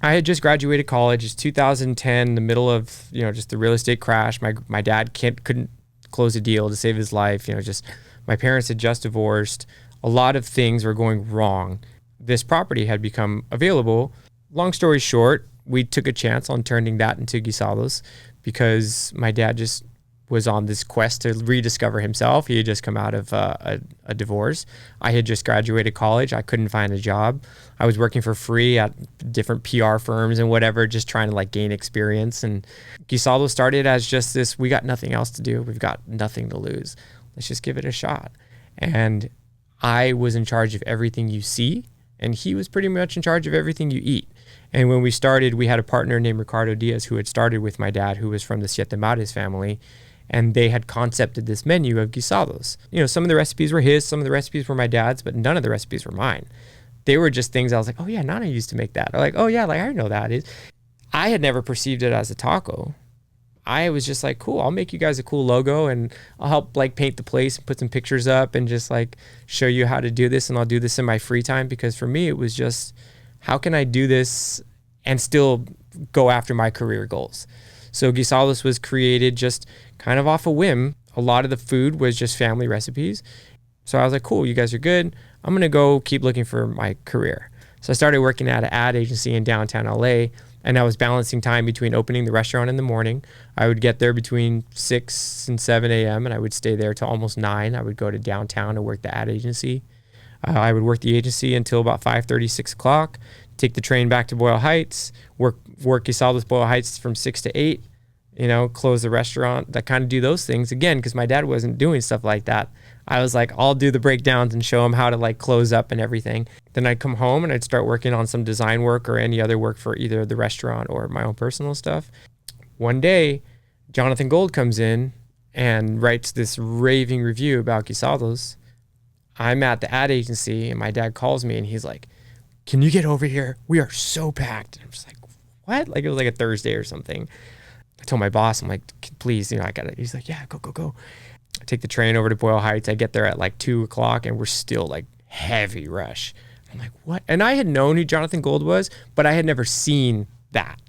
I had just graduated college. It's 2010, the middle of just the real estate crash. My dad couldn't close a deal to save his life. Just my parents had just divorced. A lot of things were going wrong. This property had become available. Long story short, we took a chance on turning that into Guisados because my dad just was on this quest to rediscover himself. He had just come out of a divorce. I had just graduated college. I couldn't find a job. I was working for free at different PR firms and whatever, just trying to gain experience. And Guisados started as just this, we got nothing else to do. We've got nothing to lose. Let's just give it a shot. And I was in charge of everything you see, and he was pretty much in charge of everything you eat. And when we started, we had a partner named Ricardo Diaz who had started with my dad, who was from the Siete Mares family. And they had concepted this menu of Guisados. Some of the recipes were his, some of the recipes were my dad's, but none of the recipes were mine. They were just things I was like, oh yeah, Nana used to make that. Or oh yeah, I know that. I had never perceived it as a taco. I was just like, cool, I'll make you guys a cool logo, and I'll help paint the place and put some pictures up and just show you how to do this, and I'll do this in my free time, because for me it was just, how can I do this and still go after my career goals? So Guisados was created just kind of off a whim. A lot of the food was just family recipes. So I was like, cool, you guys are good. I'm going to go keep looking for my career. So I started working at an ad agency in downtown LA, and I was balancing time between opening the restaurant in the morning. I would get there between 6 and 7 a.m. and I would stay there till almost 9. I would go to downtown and work the ad agency. I would work the agency until about 5:30, 6 o'clock, take the train back to Boyle Heights, work Guisados Boyle Heights from 6 to 8, close the restaurant, that kind of do those things. Again, because my dad wasn't doing stuff like that. I was like, I'll do the breakdowns and show him how to close up and everything. Then I'd come home and I'd start working on some design work or any other work for either the restaurant or my own personal stuff. One day, Jonathan Gold comes in and writes this raving review about Guisados. I'm at the ad agency and my dad calls me and he's like, can you get over here? We are so packed. And I'm just like, what? It was a Thursday or something. I told my boss, I'm like, please, I got it. He's like, yeah, go. I take the train over to Boyle Heights. I get there at 2 o'clock and we're still heavy rush. I'm like, what? And I had known who Jonathan Gold was, but I had never seen that,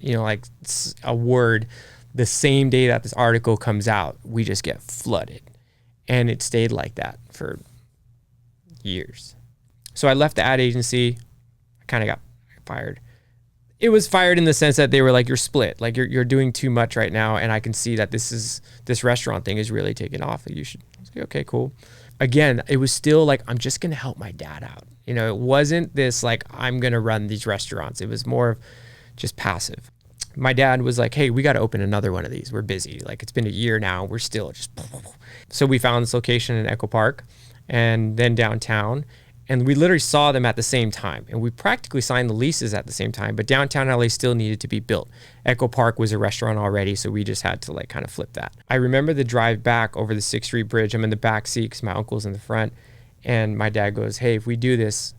a word the same day that this article comes out, we just get flooded. And it stayed like that for years. So I left the ad agency. I kind of got fired. It was fired in the sense that they were like, you're split. You're doing too much right now. And I can see that this restaurant thing is really taking off. You should. I was like, okay, cool. Again, it was still I'm just going to help my dad out. It wasn't this I'm going to run these restaurants. It was more of just passive. My dad was like, hey, we got to open another one of these. We're busy. It's been a year now. We're still just. So we found this location in Echo Park and then downtown. And we literally saw them at the same time. And we practically signed the leases at the same time. But downtown LA still needed to be built. Echo Park was a restaurant already, so we just had to kind of flip that. I remember the drive back over the 6th Street Bridge. I'm in the back seat because my uncle's in the front. And my dad goes, hey, if we do this,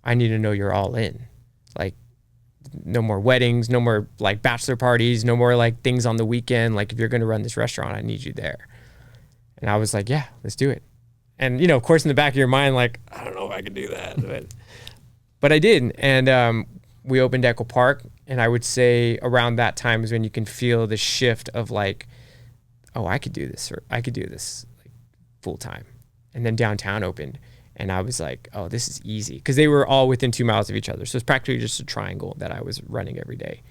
I need to know you're all in. No more weddings, no more bachelor parties, no more things on the weekend. If you're going to run this restaurant, I need you there. And I was like, yeah, let's do it. And, of course, in the back of your mind, I don't know if I can do that. But I did. And we opened Echo Park. And I would say around that time is when you can feel the shift of oh, I could do this, or I could do this full time. And then downtown opened. And I was like, oh, this is easy. Because they were all within 2 miles of each other. So it's practically just a triangle that I was running every day.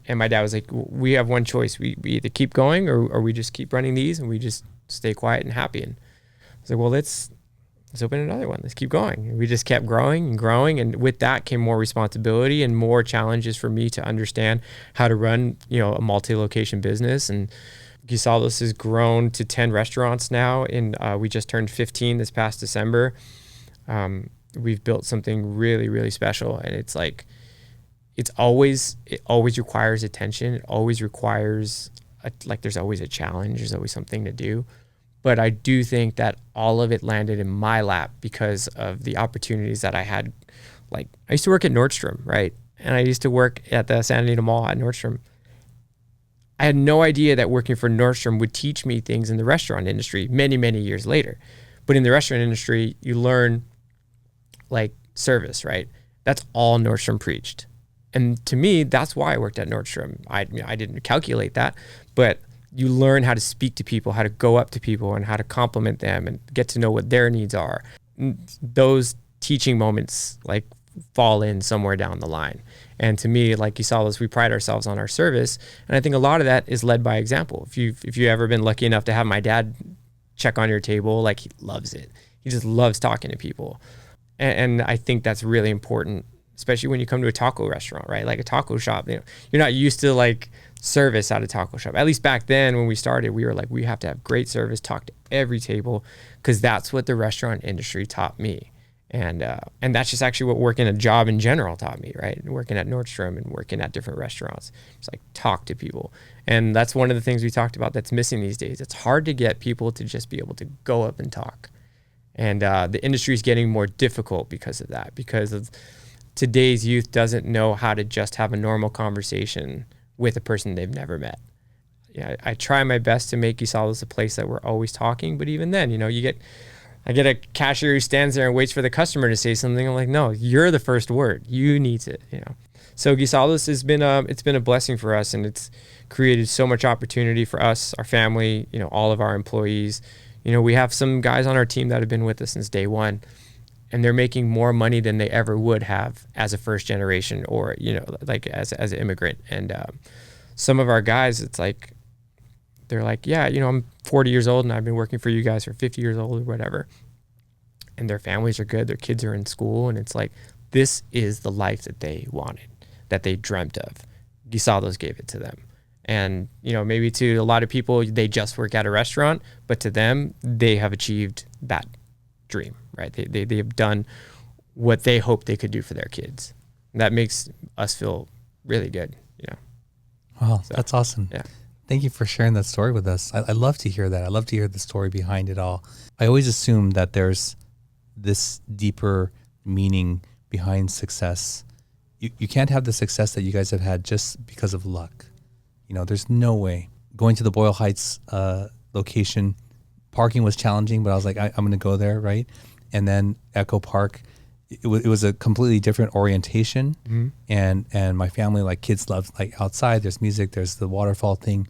And my dad was like, we have one choice. We either keep going or we just keep running these and we just stay quiet and happy. And I was like, well, let's open another one. Let's keep going. And we just kept growing and growing. And with that came more responsibility and more challenges for me to understand how to run, a multi-location business. And Guisados has grown to 10 restaurants now. And we just turned 15 this past December. We've built something really, really special. And it's it always requires attention. It always requires there's always a challenge. There's always something to do. But I do think that all of it landed in my lap because of the opportunities that I had. Like, I used to work at Nordstrom, right? And I used to work at the Santa Anita Mall at Nordstrom. I had no idea that working for Nordstrom would teach me things in the restaurant industry many, many years later. But in the restaurant industry, you learn like service, right? That's all Nordstrom preached. And to me, that's why I worked at Nordstrom. I didn't calculate that, but you learn how to speak to people, how to go up to people, and how to compliment them and get to know what their needs are. Those teaching moments like fall in somewhere down the line. And to me, like Guisados, we pride ourselves on our service. And I think a lot of that is led by example. If you've ever been lucky enough to have my dad check on your table, like, he loves it. He just loves talking to people. And I think that's really important, especially when you come to a taco restaurant, right? Like a taco shop, you're not used to like service at a taco shop. At least back then when we started, we were like, we have to have great service, talk to every table, because that's what the restaurant industry taught me. And that's just actually what working a job in general taught me, right? Working at Nordstrom and working at different restaurants, just like talk to people. And that's one of the things we talked about that's missing these days. It's hard to get people to just be able to go up and talk. And the industry is getting more difficult because of that, because of today's youth doesn't know how to just have a normal conversation with a person they've never met. Yeah, I try my best to make Guisados a place that we're always talking, but even then, I get a cashier who stands there and waits for the customer to say something. I'm like, no, you're the first word. You need to, So Guisados has been it's been a blessing for us, and it's created so much opportunity for us, our family, all of our employees. We have some guys on our team that have been with us since day one, and they're making more money than they ever would have as a first generation or, like as an immigrant. And some of our guys, it's like, they're like, yeah, I'm 40 years old and I've been working for you guys for 50 years old or whatever. And their families are good. Their kids are in school. And it's like, this is the life that they wanted, that they dreamt of. Guisados gave it to them. And, maybe to a lot of people, they just work at a restaurant, but to them, they have achieved that dream, right? They have done what they hoped they could do for their kids. And that makes us feel really good,
Wow, so, that's awesome.
Yeah.
Thank you for sharing that story with us. I love to hear that. I love to hear the story behind it all. I always assume that there's this deeper meaning behind success. You can't have the success that you guys have had just because of luck. There's no way. Going to the Boyle Heights location, parking was challenging, but I was like, I'm going to go there, right? And then Echo Park, it was a completely different orientation. Mm-hmm. And my family, like, kids love, like, outside, there's music, there's the waterfall thing.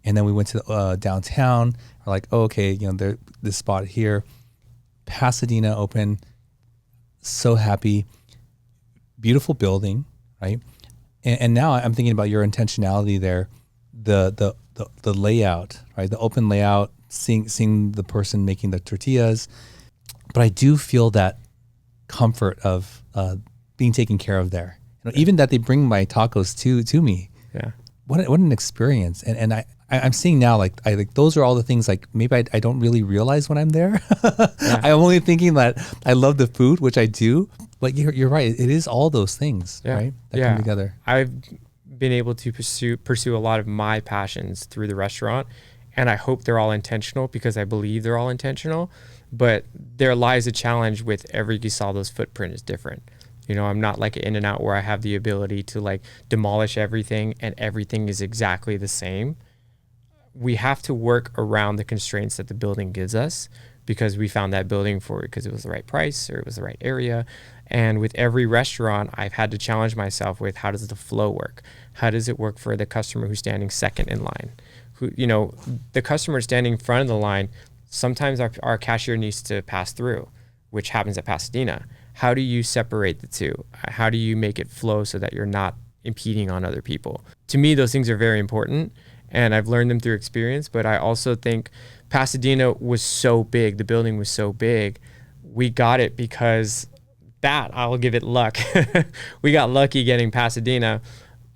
And then we went to downtown. We're like, oh, okay, this spot here. Pasadena open. So happy. Beautiful building, right? And now I'm thinking about your intentionality there. The layout, right? The open layout, seeing the person making the tortillas. But I do feel that comfort of being taken care of there. Even that they bring my tacos to me.
Yeah.
What an experience. And I'm seeing now, like those are all the things, like, maybe I don't really realize when I'm there. Yeah. I'm only thinking that I love the food, which I do. But you're right. It is all those things, right? That come together.
I've been able to pursue a lot of my passions through the restaurant, and I hope they're all intentional because I believe they're all intentional. But there lies a challenge with every Guisados footprint is different. I'm not like an In-N-Out where I have the ability to like demolish everything and everything is exactly the same. We have to work around the constraints that the building gives us because we found that building because it was the right price or it was the right area. And with every restaurant, I've had to challenge myself with, how does the flow work? How does it work for the customer who's standing second in line? The customer standing in front of the line, sometimes our cashier needs to pass through, which happens at Pasadena. How do you separate the two? How do you make it flow so that you're not impeding on other people? To me, those things are very important, and I've learned them through experience, but I also think Pasadena was so big, the building was so big, we got it because I'll give it luck. We got lucky getting Pasadena,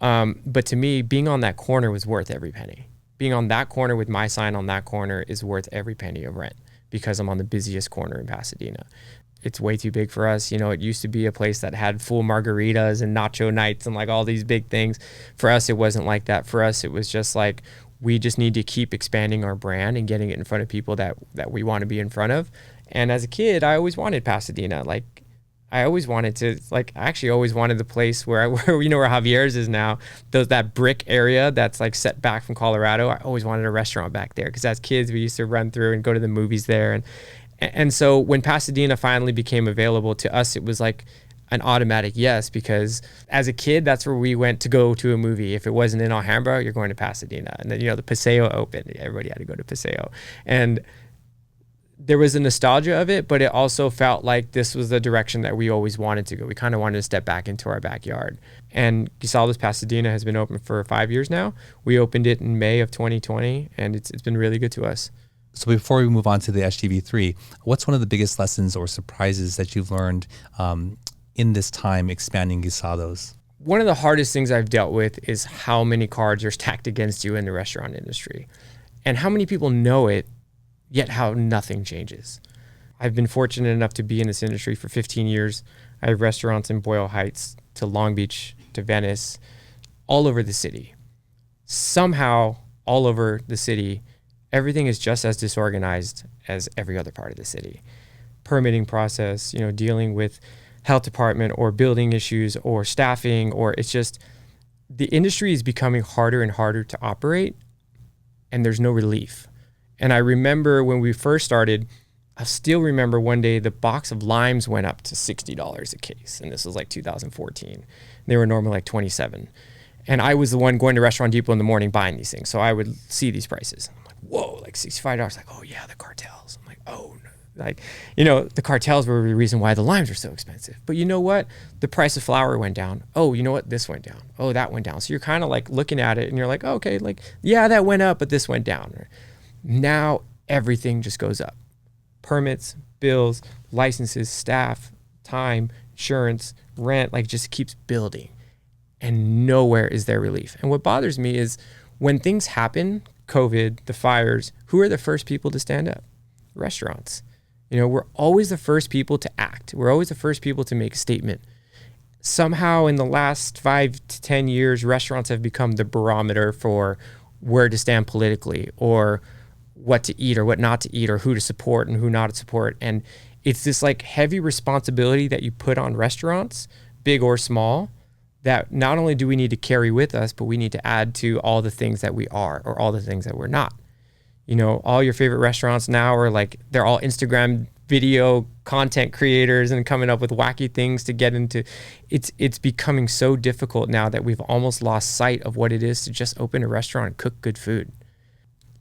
but to me, being on that corner was worth every penny. Being on that corner with my sign on that corner is worth every penny of rent because I'm on the busiest corner in Pasadena. it's way too big for us. You know, it used to be a place that had full margaritas and nacho nights and like all these big things. For us, it wasn't like that. For us, it was just like, we just need to keep expanding our brand and getting it in front of people that we want to be in front of. And as a kid, I always wanted Pasadena. Like, I always wanted to, like, I actually always wanted the place where you know, where Javier's is now, that brick area that's like set back from Colorado. I always wanted a restaurant back there because as kids, we used to run through and go to the movies there. And so when Pasadena finally became available to us, it was like an automatic yes, because as a kid, that's where we went to go to a movie. If it wasn't in Alhambra, you're going to Pasadena. And then, you know, the Paseo opened. Everybody had to go to Paseo. And there was a nostalgia of it, but it also felt like this was the direction that we always wanted to go. We kind of wanted to step back into our backyard. And Guisados Pasadena has been open for 5 years now. We opened it in May of 2020, and it's been really good to us.
So before we move on to the HGV3, what's one of the biggest lessons or surprises that you've learned in this time expanding Guisados?
One of the hardest things I've dealt with is how many cards are stacked against you in the restaurant industry and how many people know it, yet how nothing changes. I've been fortunate enough to be in this industry for 15 years. I have restaurants in Boyle Heights to Long Beach to Venice, all over the city. Somehow, all over the city, everything is just as disorganized as every other part of the city. Permitting process, you know, dealing with health department or building issues or staffing, or it's just, the industry is becoming harder and harder to operate, and there's no relief. And I remember when we first started, I still remember one day the box of limes went up to $60 a case. And this was like 2014. They were normally like $27. And I was the one going to Restaurant Depot in the morning buying these things. So I would see these prices. I'm like, whoa, like $65. Like, oh yeah, the cartels. I'm like, oh no. Like, you know, the cartels were the reason why the limes are so expensive. But you know what? The price of flour went down. Oh, you know what? This went down. Oh, that went down. So you're kind of like looking at it and you're like, oh, okay, like, yeah, that went up, but this went down. Now everything just goes up. Permits, bills, licenses, staff, time, insurance, rent, like just keeps building. And nowhere is there relief. And what bothers me is when things happen, COVID, the fires, who are the first people to stand up? Restaurants. You know, we're always the first people to act. We're always the first people to make a statement. Somehow in the last 5 to 10 years, restaurants have become the barometer for where to stand politically, or what to eat or what not to eat, or who to support and who not to support. And it's this like heavy responsibility that you put on restaurants, big or small, that not only do we need to carry with us, but we need to add to all the things that we are or all the things that we're not. You know, all your favorite restaurants now are like, they're all Instagram video content creators and coming up with wacky things to get into. It's becoming so difficult now that we've almost lost sight of what it is to just open a restaurant and cook good food.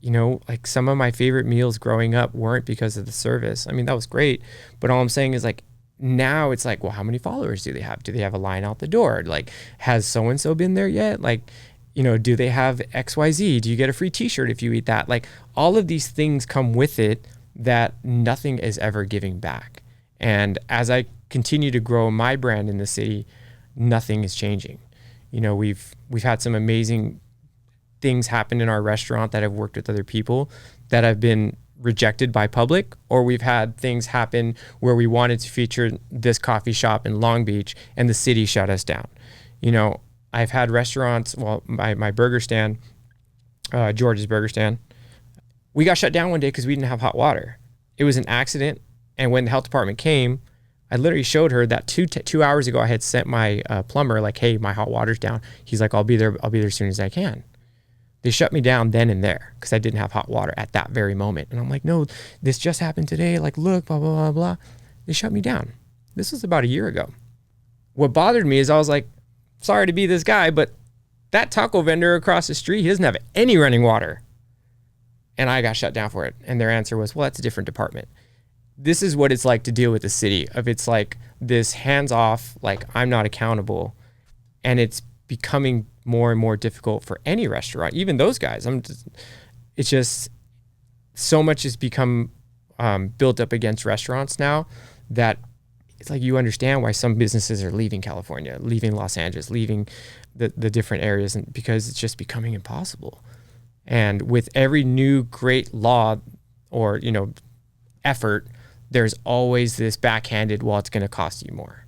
You know, like some of my favorite meals growing up weren't because of the service. I mean, that was great. But all I'm saying is like, now it's like, well, how many followers do they have? Do they have a line out the door? Like, has so-and-so been there yet? Like, you know, do they have XYZ? Do you get a free t-shirt if you eat that? Like, all of these things come with it that nothing is ever giving back. And as I continue to grow my brand in the city, nothing is changing. You know, we've had some amazing things happen in our restaurant that have worked with other people that have been rejected by public, or we've had things happen where we wanted to feature this coffee shop in Long Beach and the city shut us down. You know, I've had restaurants, well, my burger stand, George's Burger Stand, we got shut down one day because we didn't have hot water. It was an accident. And when the health department came, I literally showed her that 2 hours ago, I had sent my plumber like, hey, my hot water's down. He's like, I'll be there as soon as I can. They shut me down then and there because I didn't have hot water at that very moment. And I'm like, no, this just happened today. Like, look, blah, blah, blah, blah. They shut me down. This was about a year ago. What bothered me is I was like, sorry to be this guy, but that taco vendor across the street, he doesn't have any running water. And I got shut down for it. And their answer was, well, that's a different department. This is what it's like to deal with the city. Of it's like this hands off, like I'm not accountable. And it's becoming more and more difficult for any restaurant, even those guys. It's just so much has become built up against restaurants now that it's like you understand why some businesses are leaving California, leaving Los Angeles, leaving the different areas, and because it's just becoming impossible. And with every new great law or, you know, effort, there's always this backhanded, well, it's going to cost you more.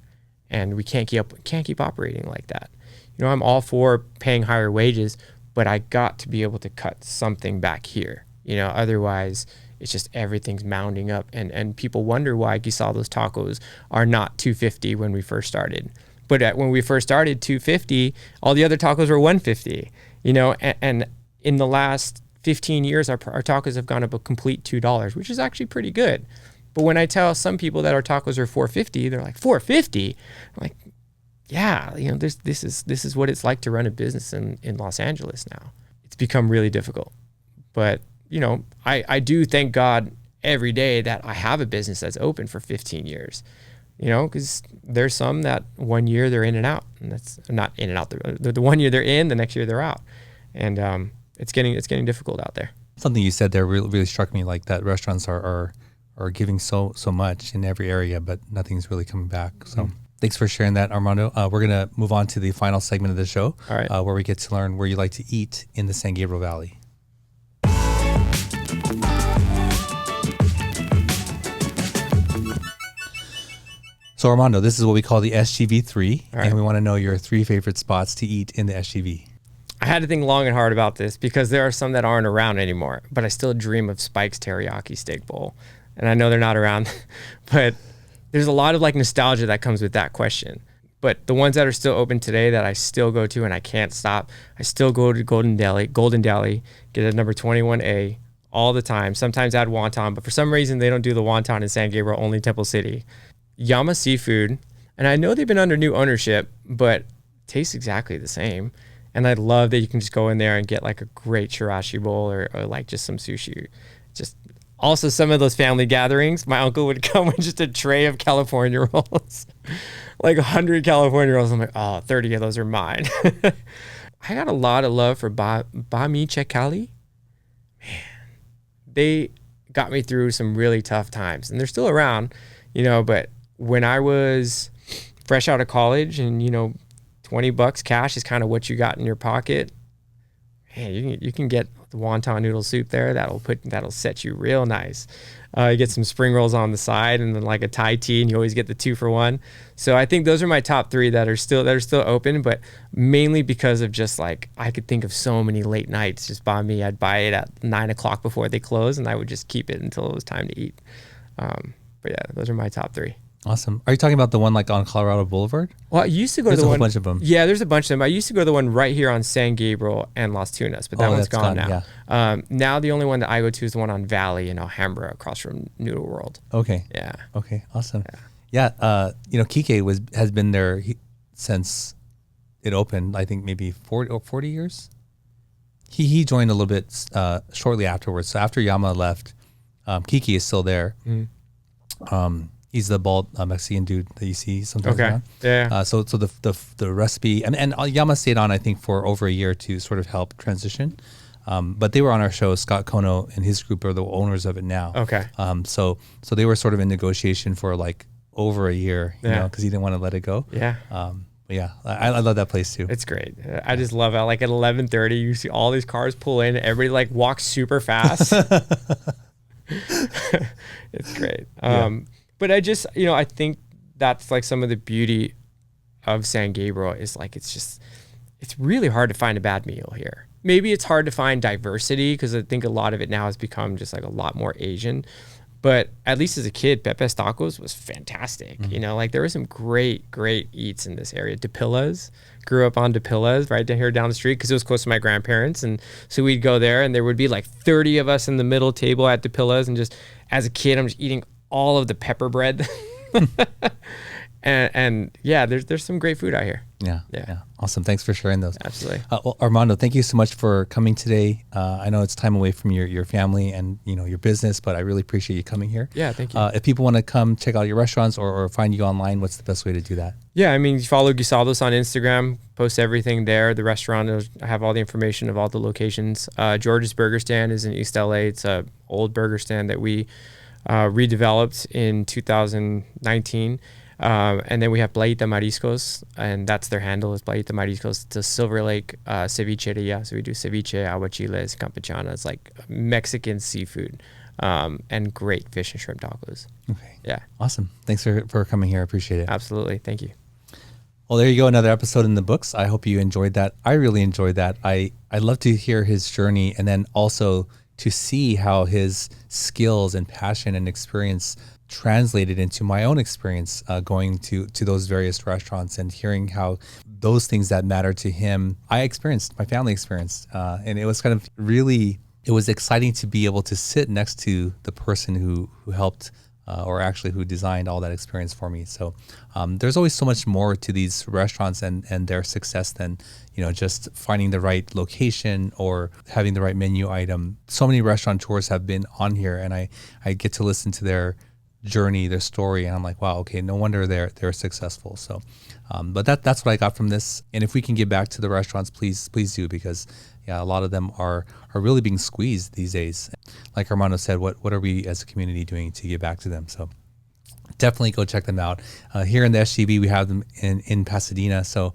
And we can't keep operating like that. You know, I'm all for paying higher wages, but I got to be able to cut something back here. You know, otherwise it's just everything's mounding up, and people wonder why Guisados tacos are not $2.50 when we first started. But when we first started, $2.50, all the other tacos were $1.50. You know, and in the last 15 years, our tacos have gone up a complete $2, which is actually pretty good. But when I tell some people that our tacos are $4.50, they're like, $4.50? I'm like, yeah, you know, this is what it's like to run a business in Los Angeles now. It's become really difficult. But you know, I do thank God every day that I have a business that's open for 15 years, you know, because there's some that 1 year they're in and out, and that's not in and out. The 1 year they're in, the next year they're out. And it's getting difficult out there.
Something you said there really struck me, like that restaurants are giving so much in every area, but nothing's really coming back. So thanks for sharing that, Armando. We're going to move on to the final segment of the show,
all right,
where we get to learn where you like to eat in the San Gabriel Valley. So Armando, this is what we call the SGV3,
right,
and we want to know your 3 favorite spots to eat in the SGV.
I had to think long and hard about this because there are some that aren't around anymore, but I still dream of Spike's Teriyaki Steak Bowl. And I know they're not around, but there's a lot of like nostalgia that comes with that question. But the ones that are still open today that I still go to and I can't stop, I still go to Golden Deli, get a number 21A all the time. Sometimes add wonton, but for some reason they don't do the wonton in San Gabriel, only Temple City. Yama Seafood, and I know they've been under new ownership, but it tastes exactly the same. And I love that you can just go in there and get like a great chirashi bowl or like just some sushi. Just also some of those family gatherings, my uncle would come with just a tray of California rolls, like 100 California rolls. I'm like, oh, 30 of those are mine. I got a lot of love for Bami Chekali. Man, they got me through some really tough times, and they're still around, you know, but when I was fresh out of college and, you know, $20 cash is kind of what you got in your pocket. Man, you can get the wonton noodle soup there. That'll set you real nice. You get some spring rolls on the side, and then like a Thai tea, and you always get the 2 for 1. So I think those are my top 3 that are still open, but mainly because of just like I could think of so many late nights. Just by me, I'd buy it at 9 o'clock before they close, and I would just keep it until it was time to eat. But yeah, those are my top 3.
Awesome. Are you talking about the one like on Colorado Boulevard?
Well, I used to go to the one.
There's a whole bunch of them.
Yeah, there's a bunch of them. I used to go to the one right here on San Gabriel and Las Tunas, but that one's gone now. Yeah. Now the only one that I go to is the one on Valley in Alhambra across from Noodle World.
Okay.
Yeah.
Okay. Awesome. Yeah. You know, Kike has been there since it opened. I think maybe 40 years. He joined a little bit shortly afterwards. So after Yama left, Kike is still there. Mm-hmm. He's the bald Mexican dude that you see sometimes.
Okay. Yeah.
So the recipe and Yama stayed on, I think, for over a year to sort of help transition. But they were on our show. Scott Kono and his group are the owners of it now.
Okay.
So they were sort of in negotiation for like over a year, you know, because he didn't want to let it go.
Yeah.
Yeah. I love that place too.
It's great. I just love how like at 11:30 you see all these cars pull in. Everybody like walks super fast. It's great. But I just, you know, I think that's like some of the beauty of San Gabriel is like, it's really hard to find a bad meal here. Maybe it's hard to find diversity because I think a lot of it now has become just like a lot more Asian. But at least as a kid, Pepe's Tacos was fantastic. Mm-hmm. You know, like there were some great eats in this area. DePillas, grew up on DePillas right down here down the street because it was close to my grandparents. And so we'd go there and there would be like 30 of us in the middle table at DePillas. And just as a kid, I'm just eating all of the pepper bread. and yeah, there's some great food out here.
Yeah. Awesome. Thanks for sharing those.
Absolutely.
Well, Armando, thank you so much for coming today. I know it's time away from your family and, you know, your business, but I really appreciate you coming here.
Yeah, thank you.
If people want to come check out your restaurants or find you online, what's the best way to do that?
Yeah, I mean, follow Guisados on Instagram, post everything there. The restaurant, I have all the information of all the locations. George's Burger Stand is in East LA. It's a old burger stand that we redeveloped in 2019. And then we have Playita Mariscos, and that's their handle is Playita Mariscos. It's a Silver Lake cevicheria. So we do ceviche, aguachiles, campechanas, like Mexican seafood. and great fish and shrimp tacos.
Okay.
Yeah.
Awesome. Thanks for coming here. I appreciate it.
Absolutely. Thank you.
Well, there you go. Another episode in the books. I hope you enjoyed that. I really enjoyed that. I love to hear his journey, and then also to see how his skills and passion and experience translated into my own experience going to those various restaurants, and hearing how those things that matter to him, my family experienced. And it was kind of really, it was exciting to be able to sit next to the person who helped or actually who designed all that experience for me. So there's always so much more to these restaurants and their success than, just finding the right location or having the right menu item. So many restaurateurs have been on here, and I get to listen to their journey, their story, and I'm like, wow, okay, no wonder they're successful. So, but that's what I got from this. And if we can get back to the restaurants, please do, because a lot of them are really being squeezed these days. Like Armando said, what are we as a community doing to get back to them? So definitely go check them out. Here in the SGV, we have them in Pasadena. So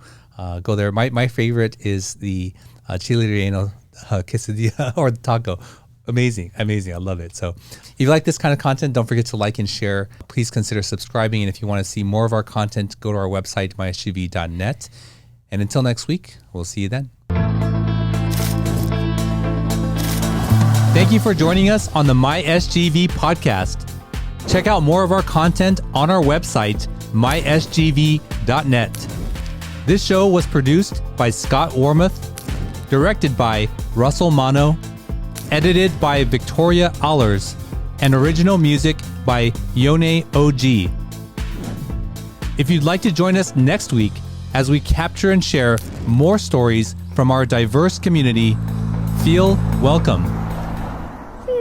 go there. My favorite is the chile relleno quesadilla or the taco. Amazing. I love it. So if you like this kind of content, don't forget to like and share. Please consider subscribing. And if you want to see more of our content, go to our website, mysgv.net. And until next week, we'll see you then. Thank you for joining us on the MySGV podcast. Check out more of our content on our website, mysgv.net. This show was produced by Scott Wormuth, directed by Russell Mano, edited by Victoria Allers, and original music by Yone OG. If you'd like to join us next week as we capture and share more stories from our diverse community, feel welcome.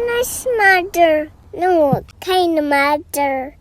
Nice matter. No kind of matter.